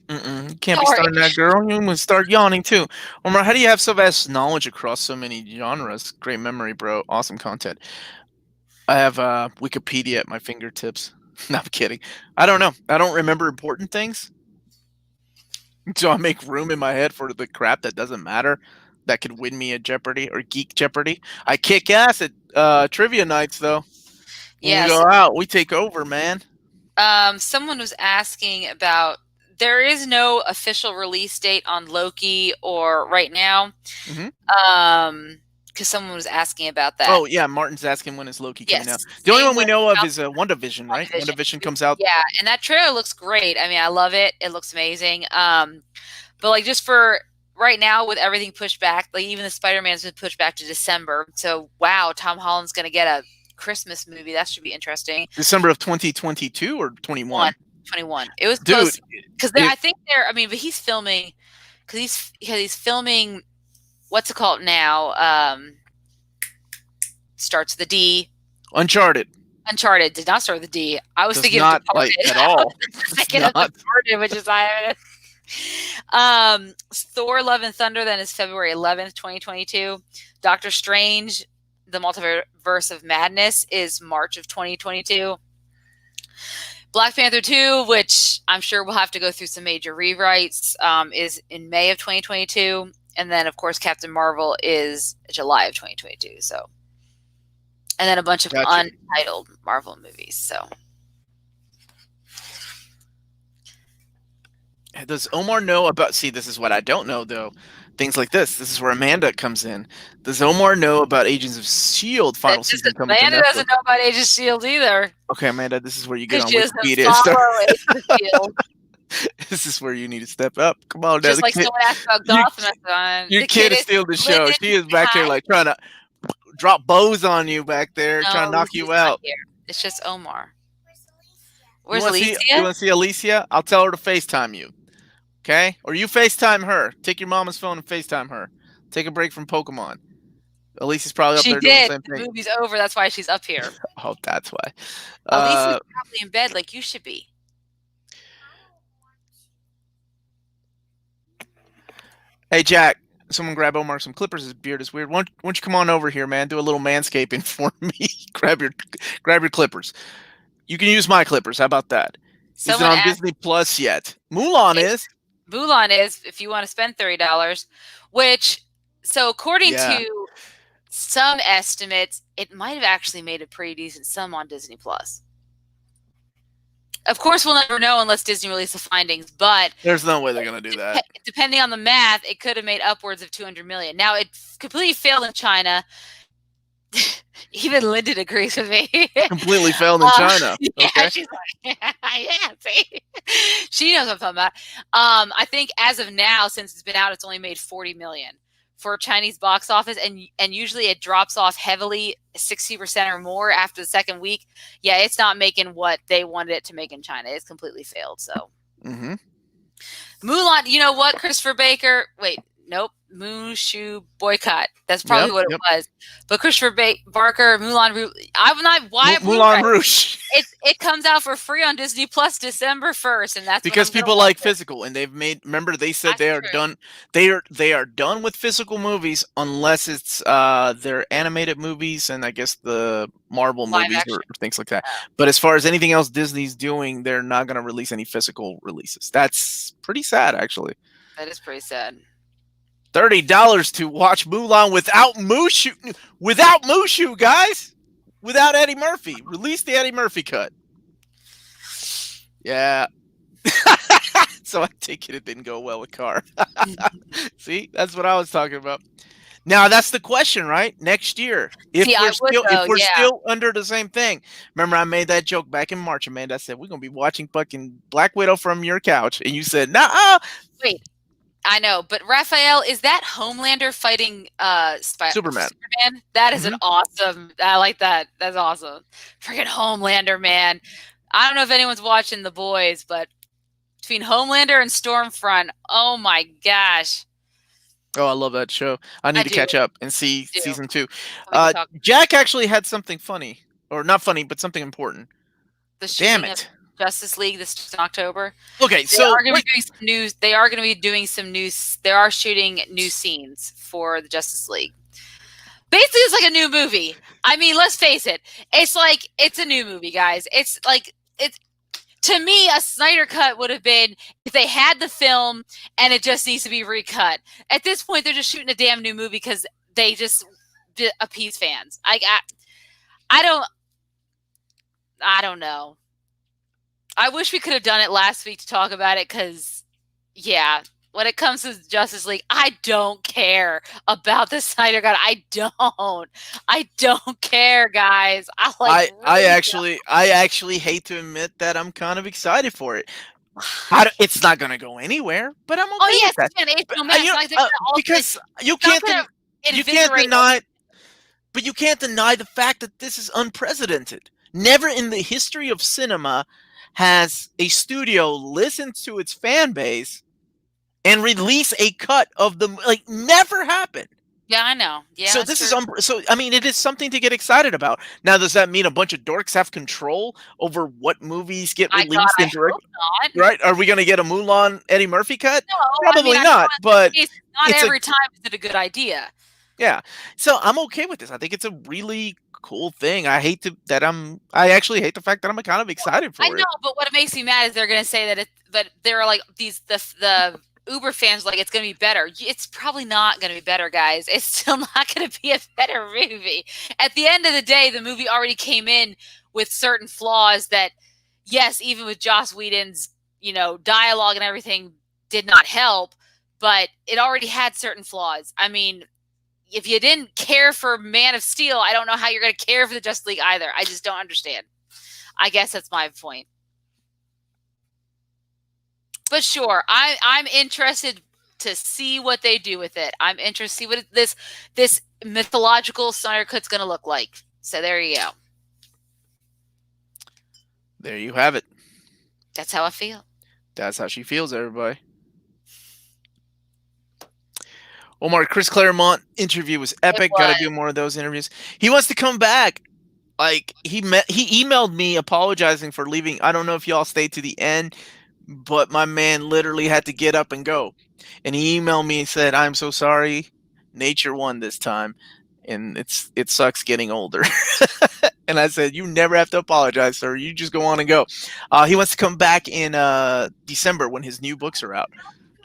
A: You can't be starting that, girl. You must start yawning too. Omar, how do you have so vast knowledge across so many genres? Great memory, bro. Awesome content. I have Wikipedia at my fingertips. No, I'm kidding. I don't know. I don't remember important things. So I make room in my head for the crap that doesn't matter, that could win me at Jeopardy or Geek Jeopardy. I kick ass at trivia nights, though. When we go out, we take over, man.
B: Someone was asking about, there is no official release date on Loki or right now. Because someone was asking about that.
A: Oh, yeah. Martin's asking when is Loki coming out. The only one we know of is WandaVision, right? WandaVision comes out.
B: Yeah, and that trailer looks great. I mean, I love it. It looks amazing. But like, just for right now, with everything pushed back, like even the Spider-Man's been pushed back to December. So, wow, Tom Holland's going to get a Christmas movie. That should be interesting.
A: December of 2022 or 21?
B: 21. It was close. Because I think but he's filming, because he's filming. What's it called now? Starts with a D.
A: Uncharted.
B: Uncharted did not start with a D. I was
A: Does
B: thinking
A: not,
B: of Departed.
A: like, at all.
B: I was
A: Does
B: thinking of
A: not.
B: Departed, which is Thor: Love and Thunder then is February 11th, 2022. Doctor Strange: The Multiverse of Madness is March of 2022. Black Panther 2, which I'm sure we'll have to go through some major rewrites, is in May of 2022. And then, of course, Captain Marvel is July of 2022. So, and then a bunch of untitled Marvel movies. So,
A: does Omar know about? See, this is what I don't know though. Things like this. This is where Amanda comes in. Does Omar know about Agents of S.H.I.E.L.D. final season coming to Netflix?
B: Amanda doesn't know about Agents of S.H.I.E.L.D. either.
A: Okay, Amanda, this is where you get on
B: Wikipedia.
A: This is where you need to step up. Come on,
B: just like someone asked about Gotham.
A: Your kid is stealing the show. She is back here like trying to drop bows on you back there, trying to knock you out.
B: It's just Omar. Where's
A: Alicia? You want to see Alicia? I'll tell her to FaceTime you. Okay? Or you FaceTime her. Take your mama's phone and FaceTime her. Take a break from Pokemon. Alicia's probably up there doing the same thing.
B: The movie's over. That's why she's up here.
A: Oh, that's why.
B: Alicia's probably in bed like you should be.
A: Hey, Jack. Someone grab Omar some clippers. His beard is weird. Why don't you come on over here, man? Do a little manscaping for me. grab your clippers. You can use my clippers. How about that? Isn't on Disney Plus yet. Mulan is.
B: Mulan is, if you want to spend $30, which, so according to some estimates, it might have actually made a pretty decent sum on Disney Plus. Of course, we'll never know unless Disney releases the findings, but
A: there's no way they're going to do that.
B: Depending on the math, it could have made upwards of $200 million. Now, it completely failed in China. Even Lyndon agrees with me.
A: Completely failed in China.
B: Yeah,
A: okay.
B: She's like, yeah, see? She knows what I'm talking about. I think as of now, since it's been out, it's only made $40 million for Chinese box office, and usually it drops off heavily, 60% or more after the second week. Yeah, it's not making what they wanted it to make in China. It's completely failed. So, Mulan, you know what, Christopher Baker? Wait, nope. Mushu boycott. That's probably what it was. But Christopher Barker, Moulin Rouge. I'm not. Why
A: Moulin Rouge?
B: It comes out for free on Disney Plus December 1st, and that's
A: because people like physical, and they've made. Remember, they said they are done. They are done with physical movies unless it's their animated movies and I guess the Marvel movies or things like that. But as far as anything else Disney's doing, they're not going to release any physical releases. That's pretty sad, actually.
B: That is pretty sad.
A: $30 to watch Mulan without Mushu, guys. Without Eddie Murphy. Release the Eddie Murphy cut. Yeah. So I take it didn't go well with Car. See, that's what I was talking about. Now that's the question, right? Next year, if we're still under the same thing. Remember, I made that joke back in March, Amanda. I said we're gonna be watching fucking Black Widow from your couch, and you said, "Nah."
B: Wait. I know, but Raphael, is that Homelander fighting
A: Superman?
B: That is an awesome. I like that. That's awesome. Freaking Homelander, man. I don't know if anyone's watching The Boys, but between Homelander and Stormfront, oh my gosh.
A: Oh, I love that show. I need to catch up and see season 2. Jack actually had something funny, or not funny, but something important. Damn it.
B: Justice League this October.
A: Okay,
B: they are going to be doing some news. They are going to be doing some news. They are shooting new scenes for the Justice League. Basically, it's like a new movie. I mean, let's face it. It's a new movie, guys. To me, a Snyder cut would have been if they had the film and it just needs to be recut. At this point, they're just shooting a damn new movie because they just appease fans. I don't know. I wish we could have done it last week to talk about it because, when it comes to Justice League, I don't care about the Snyder Cut. I don't care, guys.
A: I actually hate to admit that I'm kind of excited for it. It's not going to go anywhere, but I'm okay with that. Because you can't deny, but you can't deny the fact that this is unprecedented. Never in the history of cinema has a studio listened to its fan base and release a cut of the like never happened.
B: Yeah, I know. Yeah,
A: So
B: that's
A: this
B: true.
A: is so I mean it is something to get excited about. Now does that mean a bunch of dorks have control over what movies get
B: My God,
A: released
B: I
A: and direct?
B: hope not.
A: Right? Are we going to get a Mulan Eddie Murphy cut?
B: No, I mean,
A: Probably
B: I know
A: not,
B: in some
A: but
B: cases, not
A: it's a
B: every time is it a good idea.
A: yeah. So I'm okay with this. I think it's a really cool thing. I actually hate the fact that I'm kind of excited
B: I
A: for
B: know,
A: it.
B: but what makes me mad is they're gonna say that but they're like the Uber fans like it's gonna be better. It's probably not gonna be better, guys. It's still not gonna be a better movie. At the end of the day, the movie already came in with certain flaws that, yes, even with Joss Whedon's, dialogue and everything did not help, but it already had certain flaws. I mean, if you didn't care for Man of Steel, I don't know how you're gonna care for the Justice League either. I just don't understand. I guess that's my point. But sure, I'm interested to see what they do with it. I'm interested to see what this mythological Snyder Cut's going to look like. So there you go.
A: There you have it.
B: That's how I feel.
A: That's how she feels, everybody. Omar, Chris Claremont interview was epic. Got to do more of those interviews. He wants to come back. Like he emailed me apologizing for leaving. I don't know if y'all stayed to the end, but my man literally had to get up and go. And he emailed me and said, "I'm so sorry. Nature won this time, and it sucks getting older." And I said, "You never have to apologize, sir. You just go on and go." He wants to come back in December when his new books are out.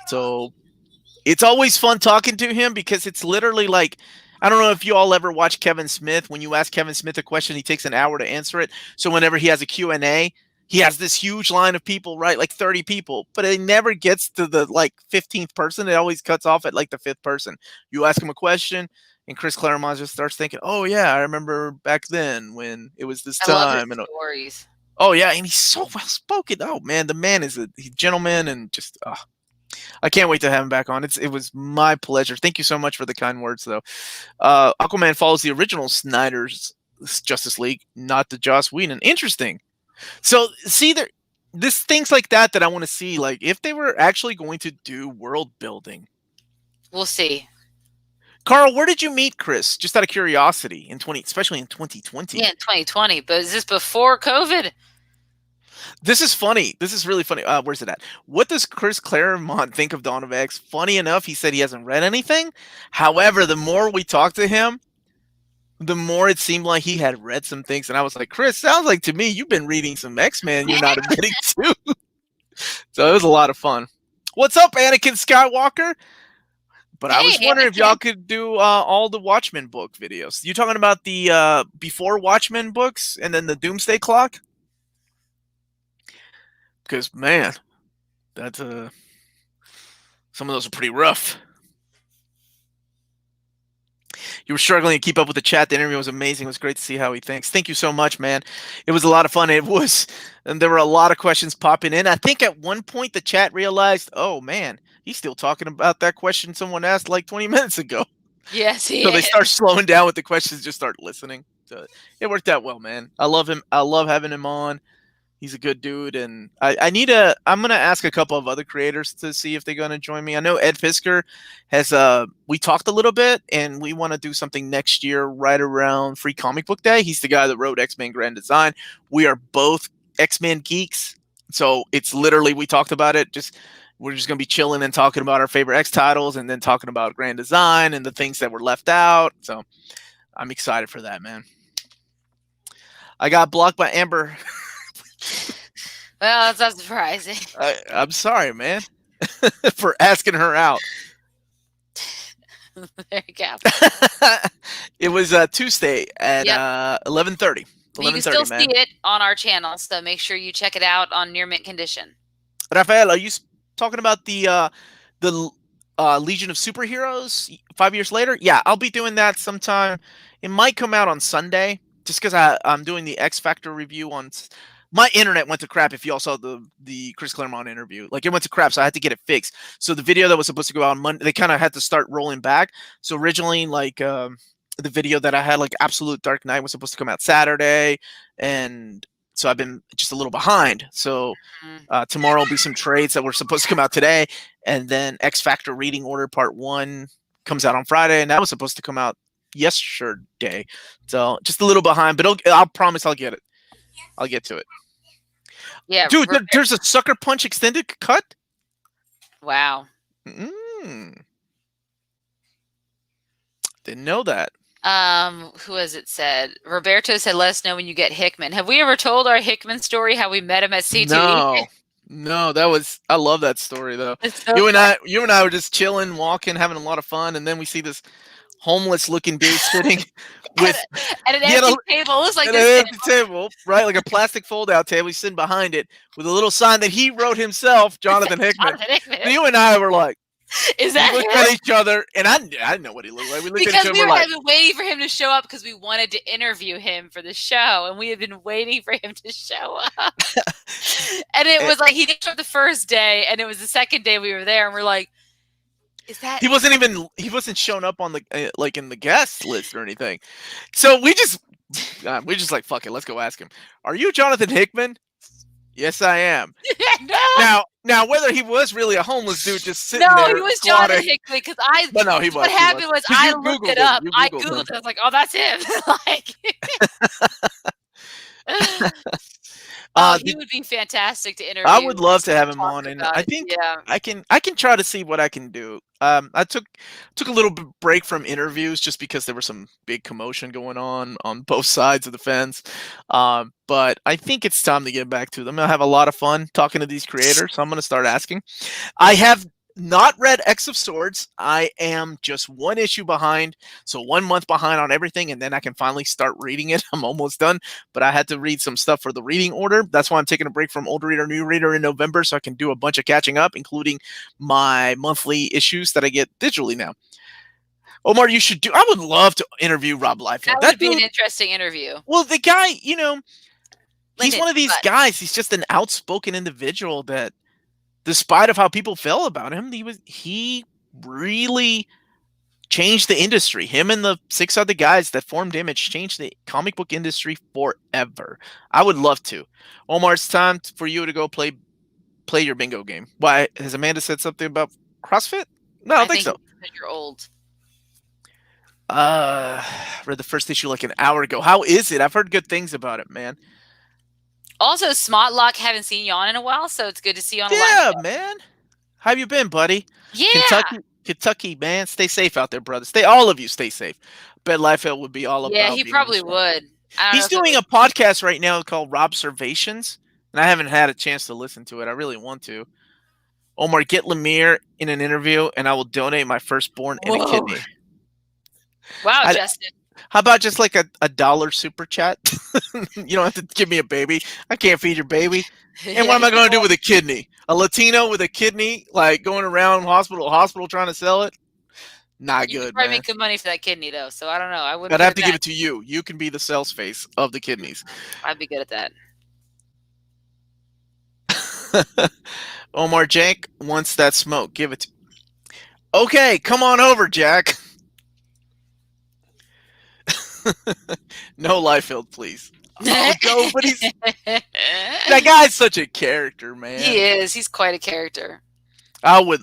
A: So it's always fun talking to him because it's literally like, I don't know if you all ever watch Kevin Smith. When you ask Kevin Smith a question, he takes an hour to answer it. So whenever he has a Q&A, he has this huge line of people, right? Like 30 people, but it never gets to the like 15th person. It always cuts off at like the 5th person. You ask him a question and Chris Claremont just starts thinking, "Oh yeah, I remember back then when it was this
B: I love his
A: time." And
B: stories.
A: oh yeah, and he's so well spoken. Oh man, the man is a gentleman and just I can't wait to have him back on. It was my pleasure. Thank you so much for the kind words, though. Aquaman follows the original Snyder's Justice League, not the Joss Whedon. Interesting. So, see, this things like that I want to see. Like, if they were actually going to do world building,
B: we'll see.
A: Carl, where did you meet Chris? Just out of curiosity, especially in 2020.
B: Yeah, in 2020. But is this before COVID?
A: This is funny. This is really funny. Where's it at? What does Chris Claremont think of Dawn of X? Funny enough, he said he hasn't read anything. However, the more we talked to him, the more it seemed like he had read some things. And I was like, Chris, sounds like to me you've been reading some X-Men you're not admitting to. So it was a lot of fun. What's up, Anakin Skywalker? But I was wondering if y'all could do all the Watchmen book videos. You talking about the before Watchmen books and then the Doomsday Clock? Because man, that's some of those are pretty rough. You were struggling to keep up with the chat. The interview was amazing. It was great to see how he thinks. Thank you so much, man. It was a lot of fun. And there were a lot of questions popping in. I think at one point the chat realized, oh man, he's still talking about that question someone asked like 20 minutes ago.
B: Yes, he
A: So
B: is.
A: they start slowing down with the questions, just start listening. So it worked out well, man. I love him. I love having him on. He's a good dude, and I'm gonna ask a couple of other creators to see if they're gonna join me. I know Ed Fisker has we talked a little bit, and we want to do something next year right around Free Comic Book Day. He's the guy that wrote X-Men Grand Design. We are both X-Men geeks, so it's literally, we talked about it. We're just gonna be chilling and talking about our favorite X titles, and then talking about Grand Design and the things that were left out. So I'm excited for that, man. I got blocked by Amber.
B: Well, that's not surprising.
A: I'm sorry, man, for asking her out.
B: There you go.
A: It was Tuesday at 11:30.
B: You can still see it on our channel, so make sure you check it out on near mint condition.
A: Rafael, are you talking about the Legion of Superheroes 5 years later? Yeah, I'll be doing that sometime. It might come out on Sunday, just because I'm doing the X Factor review on. My internet went to crap. If y'all saw the Chris Claremont interview, like, it went to crap, so I had to get it fixed. So the video that was supposed to go out on Monday, they kind of had to start rolling back. So originally, like, the video that I had, like Absolute Dark Knight, was supposed to come out Saturday, and so I've been just a little behind. So
B: Mm.
A: tomorrow will be some trades that were supposed to come out today, and then X Factor Reading Order Part 1 comes out on Friday, and that was supposed to come out yesterday. So just a little behind, but I'll promise I'll get it. I'll get to it.
B: Yeah,
A: Dude, there's a Sucker Punch extended cut?
B: wow.
A: Didn't know that.
B: Who has it said? Roberto said, "Let us know when you get Hickman." Have we ever told our Hickman story? How we met him at C2E?
A: No, I love that story though.
B: It's so
A: You and
B: fun.
A: I were just chilling, walking, having a lot of fun, and then we see this homeless looking dude sitting with
B: At an
A: he had
B: empty table. It was like
A: at
B: this
A: an
B: table.
A: empty table, right? Like a plastic fold out table. He's sitting behind it with a little sign that he wrote himself, Jonathan Hickman.
B: Jonathan Hickman.
A: And you and I were like,
B: Is
A: we
B: that
A: looked
B: him?
A: at each other, and I didn't know what he looked like. We looked
B: Because
A: at each
B: we
A: other
B: were
A: like,
B: waiting for him to show up because we wanted to interview him for the show, and we had been waiting for him to show up. And it was like he didn't show up the first day, and it was the second day we were there, and we're like, "Is that?"
A: he wasn't showing up on the like in the guest list or anything. So we just like, fuck it, let's go ask him. Are you Jonathan Hickman? Yes, I am.
B: No.
A: Now, whether he was really a homeless dude just sitting there,
B: He was Jonathan Hickman because I.
A: But no, he was.
B: What happened was
A: 'Cause
B: I
A: you
B: looked
A: Googled
B: it up.
A: You
B: I
A: Googled
B: googled
A: him.
B: it. I was like, "Oh, that's him!" He would be fantastic to interview.
A: I would love to have him
B: talk
A: on, and
B: about
A: I
B: it.
A: think
B: Yeah.
A: I can try to see what I can do. I took a little break from interviews just because there was some big commotion going on both sides of the fence. But I think it's time to get back to them. I have a lot of fun talking to these creators, so I'm going to start asking. I have not read X of Swords. I am just one issue behind, so 1 month behind on everything, and then I can finally start reading it. I'm almost done, but I had to read some stuff for the reading order. That's why I'm taking a break from Old Reader, New Reader in November, so I can do a bunch of catching up, including my monthly issues that I get digitally now. Omar, you should do. I would love to interview Rob Liefeld.
B: That would be an interesting interview.
A: Well, the guy, he's one of these
B: but-
A: guys. He's just an outspoken individual that, despite of how people felt about him, he really changed the industry. Him and the 6 other guys that formed Image changed the comic book industry forever. I would love to. Omar, it's time for you to go play your bingo game. Why has Amanda said something about CrossFit? No, I don't think so.
B: You're old.
A: Read the first issue like an hour ago. How is it? I've heard good things about it, man.
B: Also, Smotlock, haven't seen you on in a while, so it's good to see you on a live
A: Yeah,
B: show.
A: man. How have you been, buddy?
B: Yeah.
A: Kentucky, man. Stay safe out there, brother. All of you stay safe. Bet Liefeld would be all about.
B: Yeah, he probably would.
A: He's doing a podcast right now called Robservations, and I haven't had a chance to listen to it. I really want to. Omar, get Lemire in an interview, and I will donate my firstborn and a kidney.
B: Wow, Justin.
A: How about just like a $1 super chat? You don't have to give me a baby. I can't feed your baby. And what am I going to do with a kidney? A Latino with a kidney, like going around hospital to hospital trying to sell it? Not
B: you
A: good,
B: could probably
A: man.
B: make good money for that kidney, though. So I don't know. I wouldn't.
A: I'd have to give it to you. You can be the sales face of the kidneys.
B: I'd be good at
A: that. Omar Jank wants that smoke. Give it to. Okay, come on over, Jack. No Liefeld, please. I would go, but that guy's such a character, man.
B: He is. He's quite a character.
A: I would.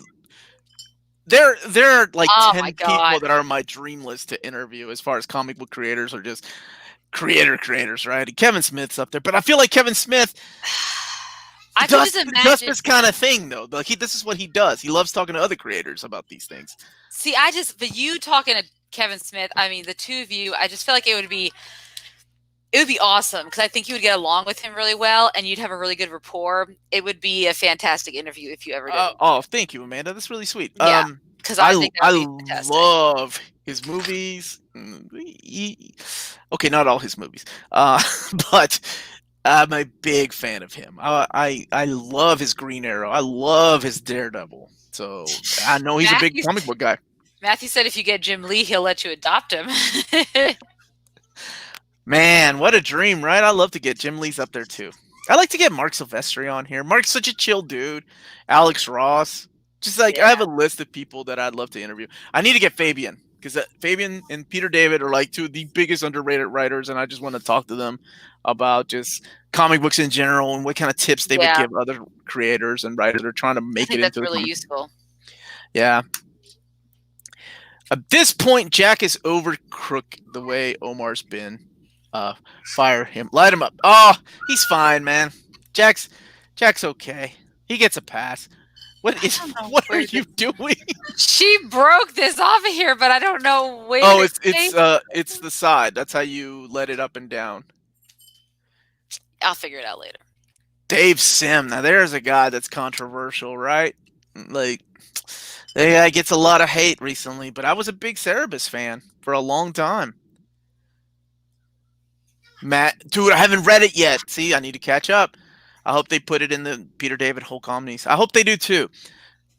A: There are like 10 people
B: God.
A: that are on my dream list to interview as far as comic book creators or just creators, right? And Kevin Smith's up there, but I feel like Kevin Smith does this kind of thing, though. Like this is what he does. He loves talking to other creators about these things.
B: See, but you talking to Kevin Smith, I mean, the two of you, I just feel like it would be awesome because I think you would get along with him really well and you'd have a really good rapport. It would be a fantastic interview if you ever did.
A: Oh, thank you, Amanda. That's really sweet.
B: Yeah, because I think that would be fantastic.
A: Love his movies. Okay, not all his movies, but I'm a big fan of him. I love his Green Arrow. I love his Daredevil. So I know he's a big comic book guy.
B: Matthew said if you get Jim Lee, he'll let you adopt him.
A: Man, what a dream, right? I love to get Jim Lee's up there too. I like to get Mark Silvestri on here. Mark's such a chill dude. Alex Ross. Just like I have a list of people that I'd love to interview. I need to get Fabian. because Fabian and Peter David are like two of the biggest underrated writers, and I just want to talk to them about just comic books in general and what kind of tips they would
B: Yeah,
A: give other creators and writers that are trying to
B: I
A: make it
B: think that's
A: into the
B: really
A: comic.
B: useful.
A: Yeah. At this point, Jack is over crook the way Omar's been. Fire him. Light him up. Oh, he's fine, man. Jack's Jack's okay. He gets a pass. What
B: I
A: is
B: don't know
A: what are
B: where
A: you doing?
B: she broke this off of here, but I don't know where
A: Oh,
B: to take.
A: it's the side. That's how you let it up and down.
B: I'll figure it out later.
A: Dave Sim. Now there's a guy that's controversial, right? Like, yeah, gets a lot of hate recently, but I was a big Cerebus fan for a long time. Matt, dude, I haven't read it yet. See, I need to catch up. I hope they put it in the Peter David Hulk Omnis. I hope they do too.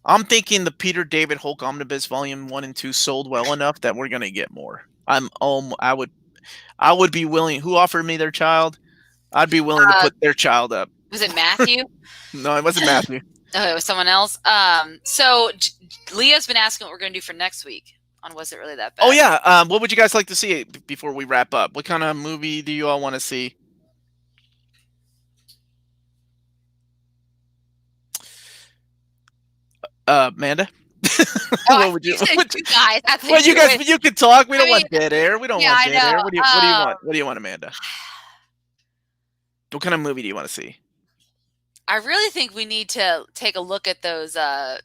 A: I'm thinking the Peter David Hulk Omnibus Volume 1 and 2 sold well enough that we're gonna get more. I would be willing. Who offered me their child? I'd be willing to
B: Uh,
A: put their child up.
B: was it Matthew?
A: No, it wasn't Matthew.
B: Oh, it was someone else. So Leo's been asking what we're going to do for next week on Was It Really That Bad?
A: Oh yeah. What would you guys like to see before we wrap up? What kind of movie do you all want to see? Amanda.
B: Oh,
A: What would you?
B: you said you guys. I thought
A: Well, you guys,
B: were-
A: you can talk. We don't
B: I
A: want dead air. We don't
B: yeah,
A: want
B: I
A: dead air.
B: know.
A: What do you want? What do you want, Amanda? What kind of movie do you want to see?
B: I really think we need to take a look at those the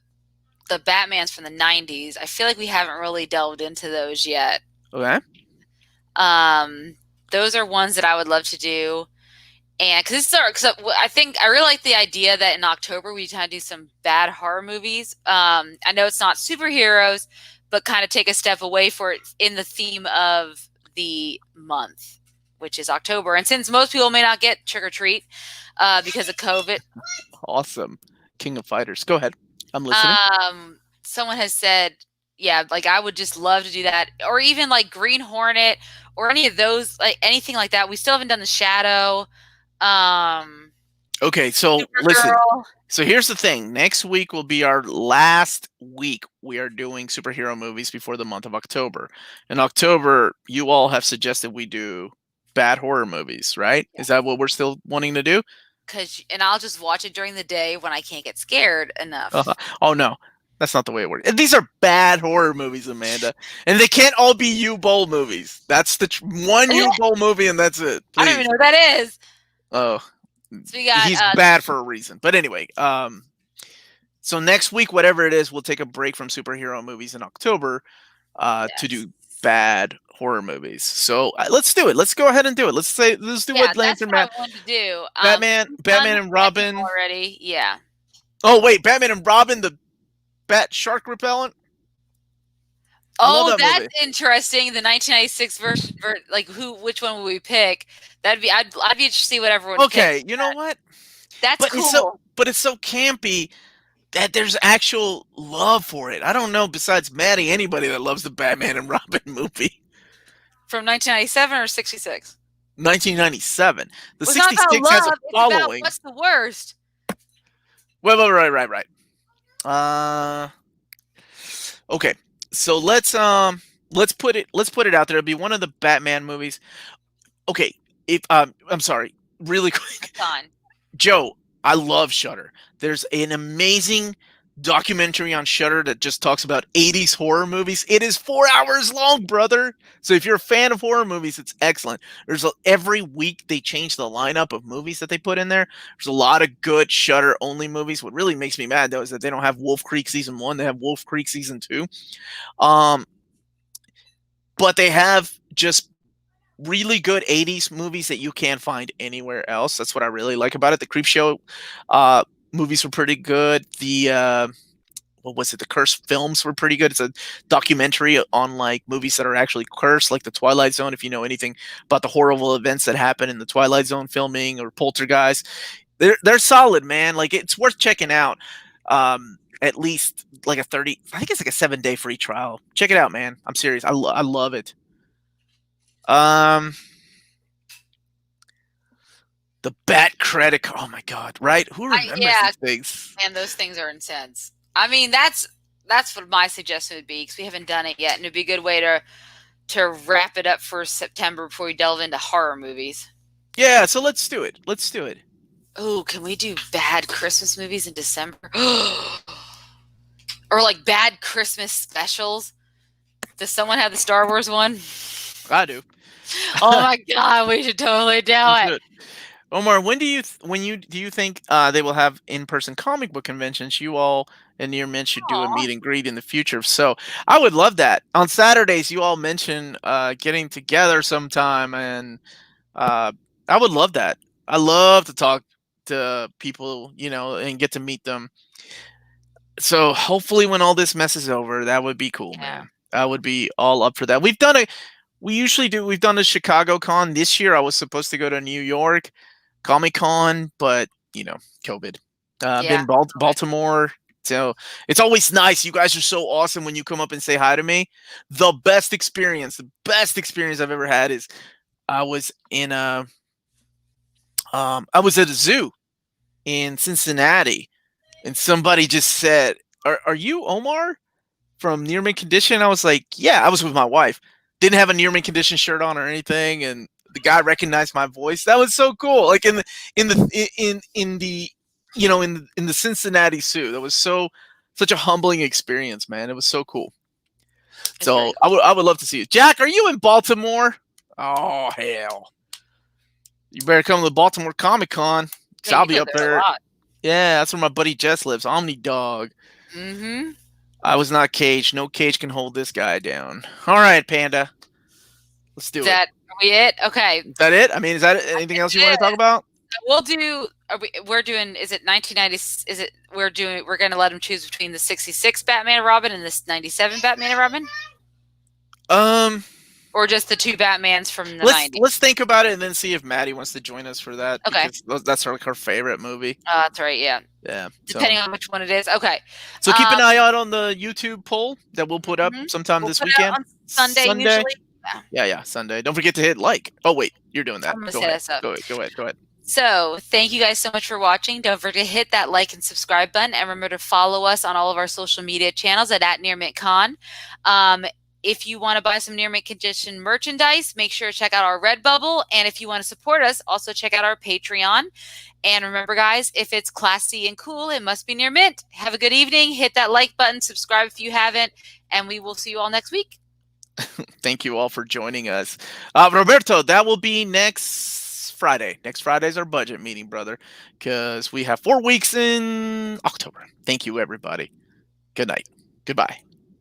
B: Batmans from the 90s. I feel like we haven't really delved into those yet.
A: Okay.
B: Those are ones that I would love to do. And because I think I really like the idea that in October we kind of do some bad horror movies. I know it's not superheroes, but kind of take a step away for it in the theme of the month, which is October. And since most people may not get trick or treat because of COVID,
A: Awesome. King of Fighters. Go ahead. I'm listening.
B: someone has said, yeah, like I would just love to do that, or even like Green Hornet or any of those, like anything like that. We still haven't done the Shadow.
A: Okay, so listen. So here's the thing. Next week will be our last week we are doing superhero movies before the month of October. In October, you all have suggested we do bad horror movies, right?
B: Yeah.
A: Is that what we're still wanting to do?
B: And I'll just watch it during the day when I can't get scared enough.
A: Oh no. That's not the way it works. And these are bad horror movies, Amanda. And they can't all be U-Bowl movies. That's the one U-Bowl movie and that's it. Please.
B: I don't even know what that is.
A: Oh.
B: So we got,
A: he's bad for a reason. But anyway, so next week, whatever it is, we'll take a break from superhero movies in October to do bad horror movies. So let's do it. Let's go ahead and do it. Let's do what Lantern Man.
B: That's what I wanted to do.
A: Batman and Robin
B: already. Yeah.
A: Oh wait, Batman and Robin, the Bat Shark Repellent.
B: Oh, that's interesting. The 1996 version, which one would we pick? I'd be interested to see what everyone.
A: Okay, you know what?
B: That's cool.
A: It's so campy that there's actual love for it. I don't know, besides Maddie, anybody that loves the Batman and Robin movie.
B: From 1997 or 66?
A: 1997. The 66 has a following.
B: What's the worst?
A: Well, right. Okay, so let's put it out there. It'll be one of the Batman movies. Okay, I'm sorry, really quick. Joe, I love Shudder. There's an amazing documentary on Shudder that just talks about 80s horror movies. It is 4 hours long, brother. So if you're a fan of horror movies, it's excellent. Every week they change the lineup of movies that they put in there. There's a lot of good Shudder only movies. What really makes me mad though is that they don't have Wolf Creek season 1. They have Wolf Creek season 2. But they have just really good 80s movies that you can't find anywhere else. That's what I really like about it. The Creepshow movies were pretty good. The what was it? The Cursed films were pretty good. It's a documentary on like movies that are actually cursed, like the Twilight Zone. If you know anything about the horrible events that happen in the Twilight Zone filming or Poltergeist, they're solid, man. Like it's worth checking out. At least like I think it's like a 7-day free trial. Check it out, man. I'm serious. I love it. The Bat credit card. Oh my god, right? Who remembers these things?
B: And those things are intense. I mean, that's that's what my suggestion would be, because we haven't done it yet, and it'd be a good way to wrap it up for September before we delve into horror movies.
A: Yeah, so let's do it. Let's do it.
B: Oh, can we do bad Christmas movies in December? Or like bad Christmas specials? Does someone have the Star Wars one?
A: I do.
B: Oh my god, we should totally do it.
A: Omar, when do you think they will have in-person comic book conventions? You all and Near Mint should do a meet and greet in the future. So I would love that. On Saturdays, you all mention getting together sometime, and I would love that. I love to talk to people, and get to meet them. So hopefully, when all this mess is over, that would be cool, man. I would be all up for that. We've done a Chicago Con this year. I was supposed to go to New York Comic Con, but COVID. Been Baltimore, so it's always nice. You guys are so awesome when you come up and say hi to me. The best experience I've ever had is I was at a zoo in Cincinnati, and somebody just said, "Are you Omar from Near Mint Condition?" I was like, "Yeah." I was with my wife. Didn't have a Near Mint Condition shirt on or anything, and the guy recognized my voice. That was so cool. Like in the Cincinnati Zoo. That was such a humbling experience, man. It was so cool. So cool. I would love to see you. Jack, are you in Baltimore? Oh hell. You better come to the Baltimore Comic Con. Cause I'll be up there. Yeah, that's where my buddy Jess lives. Omni Dog.
B: Mm-hmm.
A: I was not caged. No cage can hold this guy down. All right, Panda. Let's do it.
B: Are we it? Okay.
A: Is that it? I mean, is that anything else you want to talk about?
B: We'll do. We're doing. Is it 1990? Is it? We're going to let him choose between the 66 Batman and Robin and the 97 Batman and Robin. Or just the two Batmans from the 90s.
A: Let's think about it and then see if Maddie wants to join us for that.
B: Okay.
A: That's her favorite movie.
B: That's right. Yeah.
A: Yeah.
B: Depending on which one it is. Okay.
A: So keep an eye out on the YouTube poll that we'll put up sometime this weekend.
B: On Sunday usually.
A: Yeah. Sunday. Don't forget to hit like. Oh wait, you're doing that.
B: Go
A: ahead.
B: So thank you guys so much for watching. Don't forget to hit that like and subscribe button, and remember to follow us on all of our social media channels at NearMintCon. If you want to buy some Near Mint Condition merchandise, make sure to check out our Redbubble. And if you want to support us, also check out our Patreon. And remember, guys, if it's classy and cool, it must be Near Mint. Have a good evening. Hit that like button. Subscribe if you haven't. And we will see you all next week.
A: Thank you all for joining us. Roberto, that will be next Friday. Next Friday is our budget meeting, brother, because we have 4 weeks in October. Thank you, everybody. Good night. Goodbye.